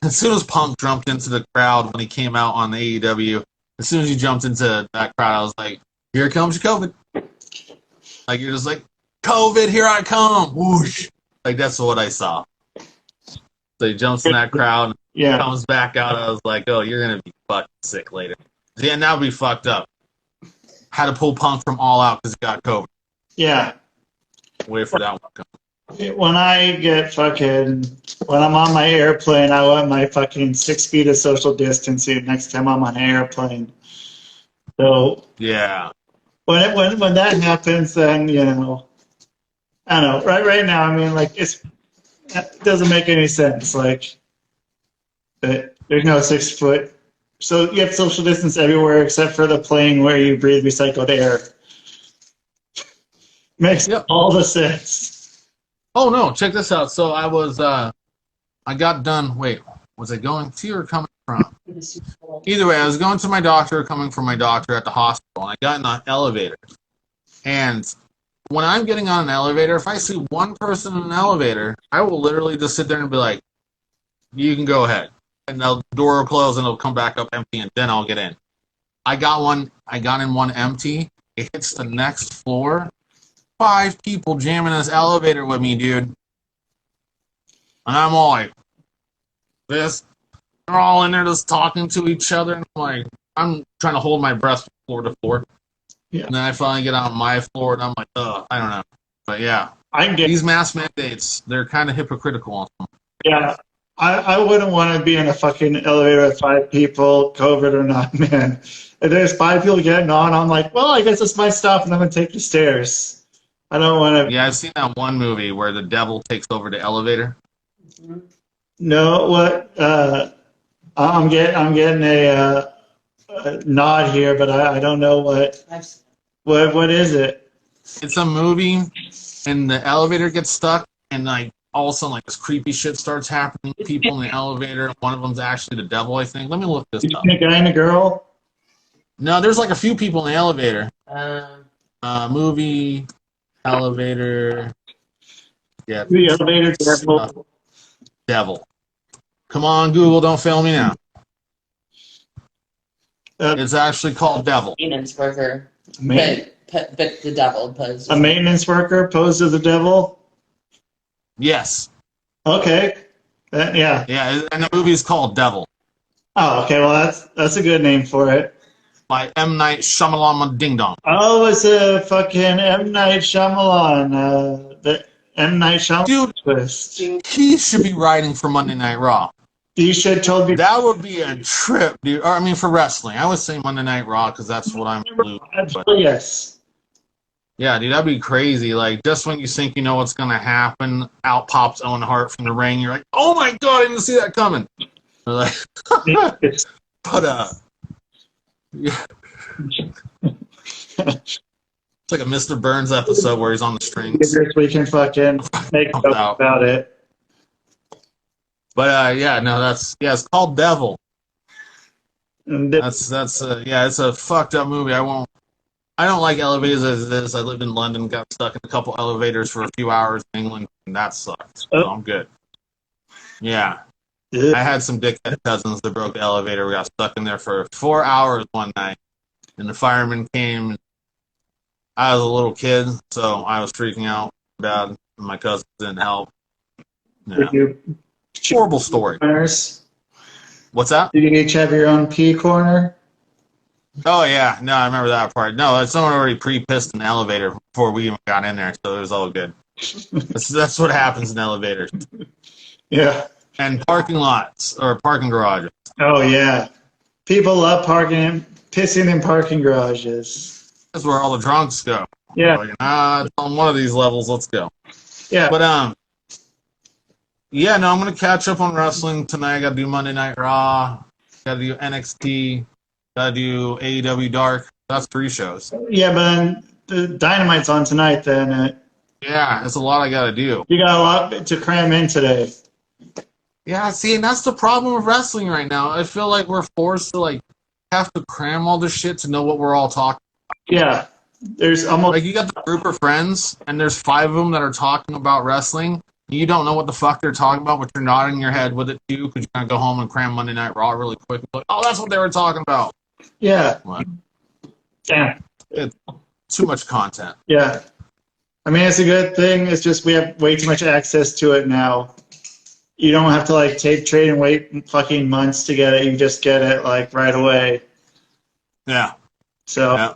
as soon as Punk jumped into the crowd when he came out on the AEW, as soon as he jumped into that crowd, I was like, "Here comes COVID!" Like you're just like, "COVID, here I come!" Whoosh! Like that's what I saw. So he jumps in that crowd, yeah, comes back out. I was like, "Oh, you're gonna be fucking sick later." Yeah, now be fucked up. Had to pull Punk from All Out because he got COVID. Yeah. Wait for that one to come. When I'm on my airplane, I want my fucking 6 feet of social distancing next time I'm on an airplane. So yeah, when that happens, then I don't know. Right now, I mean, like it doesn't make any sense. Like there's no 6 foot, so you have social distance everywhere except for the plane where you breathe recycled air. Makes all the sense. Oh no! Check this out. So I was, I got done. Wait, was I going to or coming from? Either way, I was going to my doctor or coming from my doctor at the hospital, and I got in the elevator. And when I'm getting on an elevator, if I see one person in an elevator, I will literally just sit there and be like, "You can go ahead," and the door will close and it'll come back up empty, and then I'll get in. I got in one empty. It hits the next floor. 5 people jamming this elevator with me, dude. And I'm all like, this. They're all in there just talking to each other. And I'm trying to hold my breath from floor to floor. Yeah. And then I finally get on my floor, and I'm like, I don't know. But yeah, I get. these mask mandates, they're kind of hypocritical on them. Yeah. I wouldn't want to be in a fucking elevator with 5 people, COVID or not, man. If there's 5 people getting on, I'm like, well, I guess it's my stuff, and I'm gonna take the stairs. I don't want to. Yeah, I've seen that one movie where the devil takes over the elevator. No, what? I'm getting a nod here, but I don't know what. What is it? It's a movie, and the elevator gets stuck, and all of a sudden, this creepy shit starts happening. People in the elevator. One of them's actually the devil, I think. Let me look this up. A guy and a girl? No, there's a few people in the elevator. Movie, elevator. Yeah. The elevator devil. Devil. Come on, Google, don't fail me now. It's actually called Devil. Maintenance worker. But the devil posed. A maintenance worker posed as the devil? Yes. Okay. Yeah. Yeah, and the movie's called Devil. Oh, okay. Well, that's a good name for it. By M. Night Shyamalan Ding Dong. Oh, it's a fucking M. Night Shyamalan. The M. Night Shyamalan twist. He should be writing for Monday Night Raw. You should totally. That would be a trip, dude. Or, I mean, for wrestling. I would say Monday Night Raw because that's what I'm blue. Yes. Yeah, dude, that'd be crazy. Just when you think you know what's going to happen, out pops Owen Hart from the ring. You're like, oh my God, I didn't see that coming. But, yeah. It's like a Mr. Burns episode where he's on the strings. We can fucking make a joke about it. But yeah, no, it's called Devil. It's a fucked up movie. I don't like elevators as it is. I lived in London, got stuck in a couple elevators for a few hours in England, and that sucked. So I'm good. Yeah. I had some dickhead cousins that broke the elevator. We got stuck in there for 4 hours one night, and the fireman came. I was a little kid, so I was freaking out bad, and my cousins didn't help. Yeah. Horrible story. Corners? What's that? Did you each have your own pee corner? Oh, yeah. No, I remember that part. No, someone already pre-pissed in the elevator before we even got in there, so it was all good. That's what happens in elevators. Yeah. And parking lots, or parking garages. Oh, yeah. People love pissing in parking garages. That's where all the drunks go. Yeah. It's on one of these levels, let's go. Yeah. But, yeah, no, I'm going to catch up on wrestling tonight. I got to do Monday Night Raw. Got to do NXT. Got to do AEW Dark. That's 3 shows. Yeah, but then the Dynamite's on tonight, then. Yeah, that's a lot I got to do. You got a lot to cram in today. Yeah, see, and that's the problem with wrestling right now. I feel like we're forced to, have to cram all this shit to know what we're all talking about. Yeah. There's almost... you got the group of friends, and there's 5 of them that are talking about wrestling. You don't know what the fuck they're talking about, but you're nodding your head with it too, because you're going to go home and cram Monday Night Raw really quick. Oh, that's what they were talking about. Yeah. What? Yeah. It's too much content. Yeah. I mean, it's a good thing. It's just we have way too much access to it now. You don't have to, tape trade and wait fucking months to get it. You just get it, right away. Yeah. So,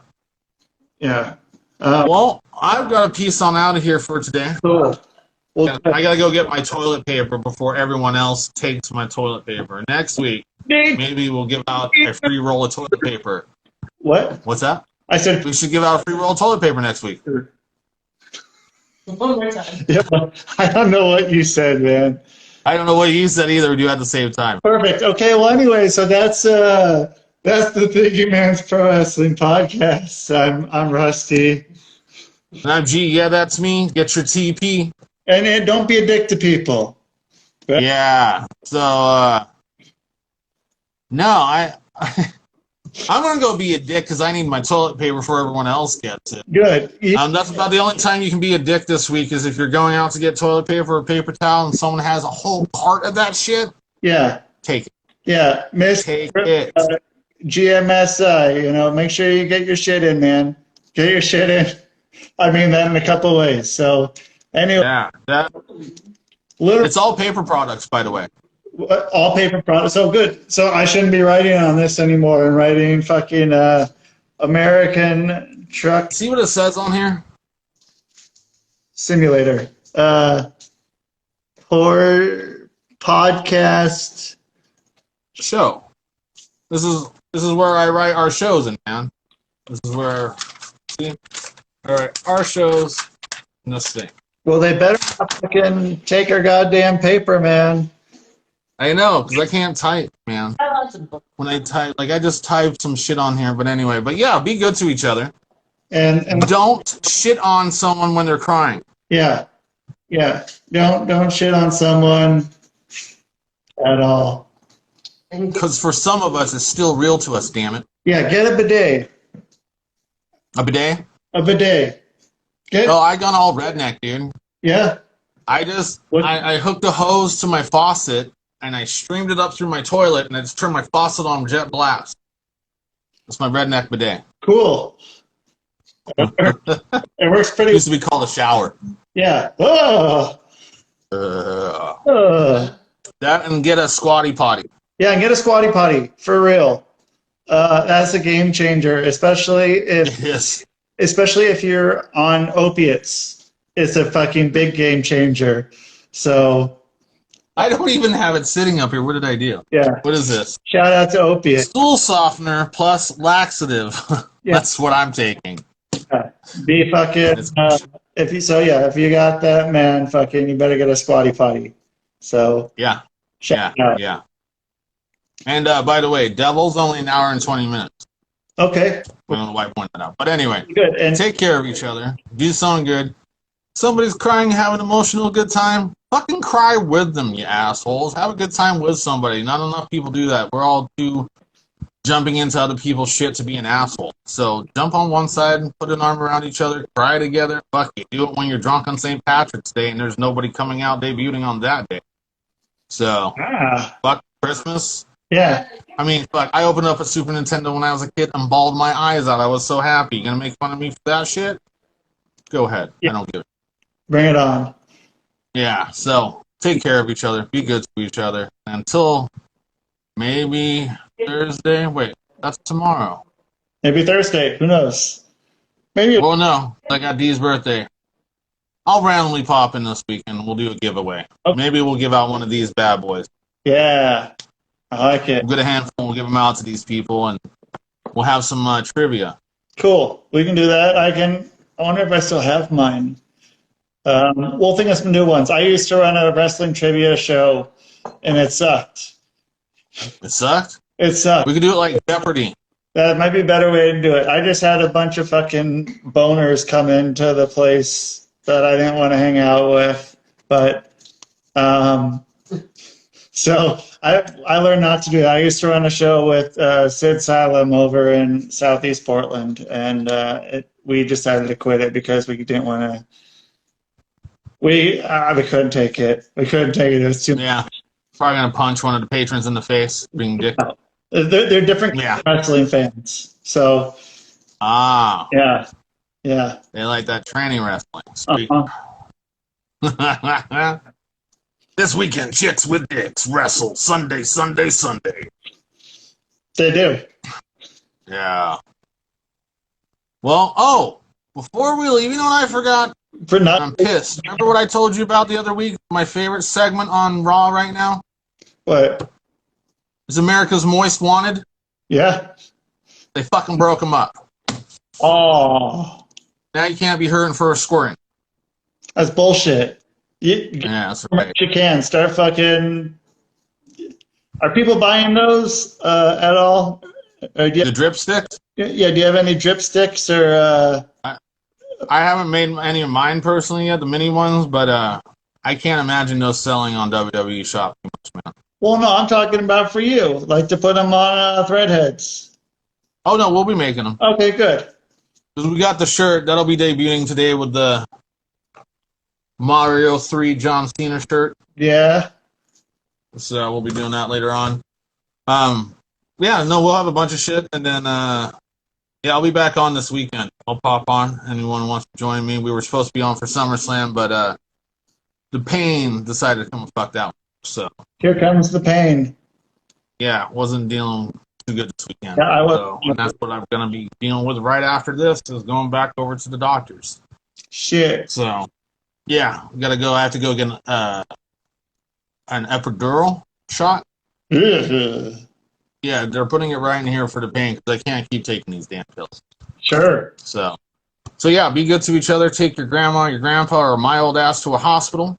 yeah. Well, I've got a piece on out of here for today. Cool. Well, I got to go get my toilet paper before everyone else takes my toilet paper. Next week, maybe we'll give out a free roll of toilet paper. What? What's that? I said we should give out a free roll of toilet paper next week. One more time. Yeah, I don't know what you said, man. I don't know what you said either. We do at the same time. Perfect. Okay. Well, anyway, so that's the Thinking Man's Pro Wrestling Podcast. I'm Rusty. And I'm G. Yeah, that's me. Get your TP. And don't be a dick to people. Right? Yeah. So, no, I'm going to go be a dick because I need my toilet paper before everyone else gets it. Good. That's about the only time you can be a dick this week is if you're going out to get toilet paper or paper towel and someone has a whole cart of that shit. Yeah. Take it. Yeah. Take it. GMSI, make sure you get your shit in, man. Get your shit in. I mean that in a couple ways. So, anyway. Yeah. It's all paper products, by the way. All paper product. So good. So I shouldn't be writing on this anymore and writing fucking American Truck See what it says on here? Simulator. Poor podcast. Show. This is where I write our shows in, man. This is where, see? All right, our shows in this thing. Well, they better not fucking take our goddamn paper, man. I know, because I can't type, man. When I type, like, I just typed some shit on here, but anyway. But yeah, be good to each other. And Don't shit on someone when they're crying. yeah. Don't shit on someone at all. Because for some of us, it's still real to us, damn it. Yeah, get a bidet. A bidet? A bidet. Get Oh, I got all redneck, dude. yeah. I just, What? I hooked a hose to my faucet, and I streamed it up through my toilet, and I just turned my faucet on jet blast. That's my redneck bidet. Cool. It works It pretty. used to be called a shower. Yeah. Oh. That and get a squatty potty. Yeah, and get a squatty potty for real. That's a game changer, especially if Yes. you're on opiates. It's a fucking big game changer. So I don't even have it sitting up here. What did I do? yeah, What is this? shout out to opiates. Stool softener plus laxative. Yeah. That's what I'm taking. Be fucking if you got that, man, fucking you better get a squatty potty. So Yeah. shout Yeah. out. Yeah. And by the way, Devil's only an hour and 20 minutes. Okay, I don't know why I pointed that out. But anyway, good. And take care of each other. Do something good. Somebody's crying, have an emotional good time. Fucking cry with them, you assholes. Have a good time with somebody. Not enough people do that. We're all too jumping into other people's shit to be an asshole. So jump on one side and put an arm around each other. Cry together. Fuck you. Do it when you're drunk on St. Patrick's Day and there's nobody coming out debuting on that day. So fuck Christmas. yeah, I mean, fuck, I opened up a Super Nintendo when I was a kid and bawled my eyes out. I was so happy. You gonna make fun of me for that shit? Go ahead. Yeah. I don't give it. bring it on. Yeah, so take care of each other. Be good to each other. Until maybe Thursday. Wait, that's tomorrow. Maybe Thursday. Who knows? Maybe. Well, no, I got Dee's birthday. I'll randomly pop in this weekend. We'll do a giveaway. Okay. Maybe we'll give out one of these bad boys. Yeah, I like it. We'll get a handful. We'll give them out to these people, and we'll have some trivia. Cool. We can do that. I wonder if I still have mine. We'll think of some new ones. I used to run a wrestling trivia show, and it sucked. It sucked. It sucked. We could do it like Jeopardy. That might be a better way to do it. I just had a bunch of fucking boners come into the place that I didn't want to hang out with. But so I learned not to do that. I used to run a show with Sid Salem over in Southeast Portland, and we decided to quit it because we didn't want to. We couldn't take it. We couldn't take it. It was too much. Yeah. Probably gonna punch one of the patrons in the face, being dick. They're different Yeah. wrestling fans. So Ah, yeah. they like that tranny wrestling. Sweet. Uh-huh. This weekend, chicks with dicks wrestle Sunday. They do. Yeah. Well, before we leave, you know what I forgot? For I'm nothing. pissed. Remember what I told you about the other week? My favorite segment on Raw right now What? is America's Most Wanted. Yeah. They fucking broke him up. Oh, Now you can't be hurting for a squirting. that's bullshit. Yeah, that's right. You can start fucking. Are people buying those at all? Or do you The drip sticks? yeah, do you have any dripsticks or? I haven't made any of mine personally yet, the mini ones, but I can't imagine those selling on WWE Shop too much, man. Well, no, I'm talking about for you, like to put them on threadheads. Oh no, we'll be making them. Okay, good. Because we got the shirt that'll be debuting today with the Mario 3 John Cena shirt. Yeah. So we'll be doing that later on. Yeah, no, we'll have a bunch of shit, and then yeah, I'll be back on this weekend. I'll pop on. Anyone who wants to join me. We were supposed to be on for SummerSlam, but the pain decided to come and fuck that one. So Here comes the pain. yeah, wasn't dealing too good this weekend. Yeah, I was. So, and that's what I'm gonna be dealing with right after this is going back over to the doctors. Shit. So yeah, we gotta go. I have to go get an epidural shot. Ugh. Yeah, they're putting it right in here for the pain because I can't keep taking these damn pills. Sure. So yeah, be good to each other. Take your grandma, your grandpa, or my old ass to a hospital.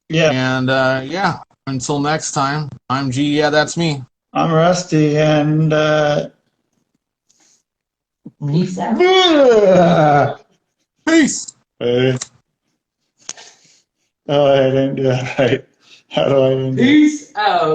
Yeah. And yeah, until next time, I'm G. Yeah, that's me. I'm Rusty, and Peace out. Peace. Oh, I didn't do that right. How do I end it? Peace out.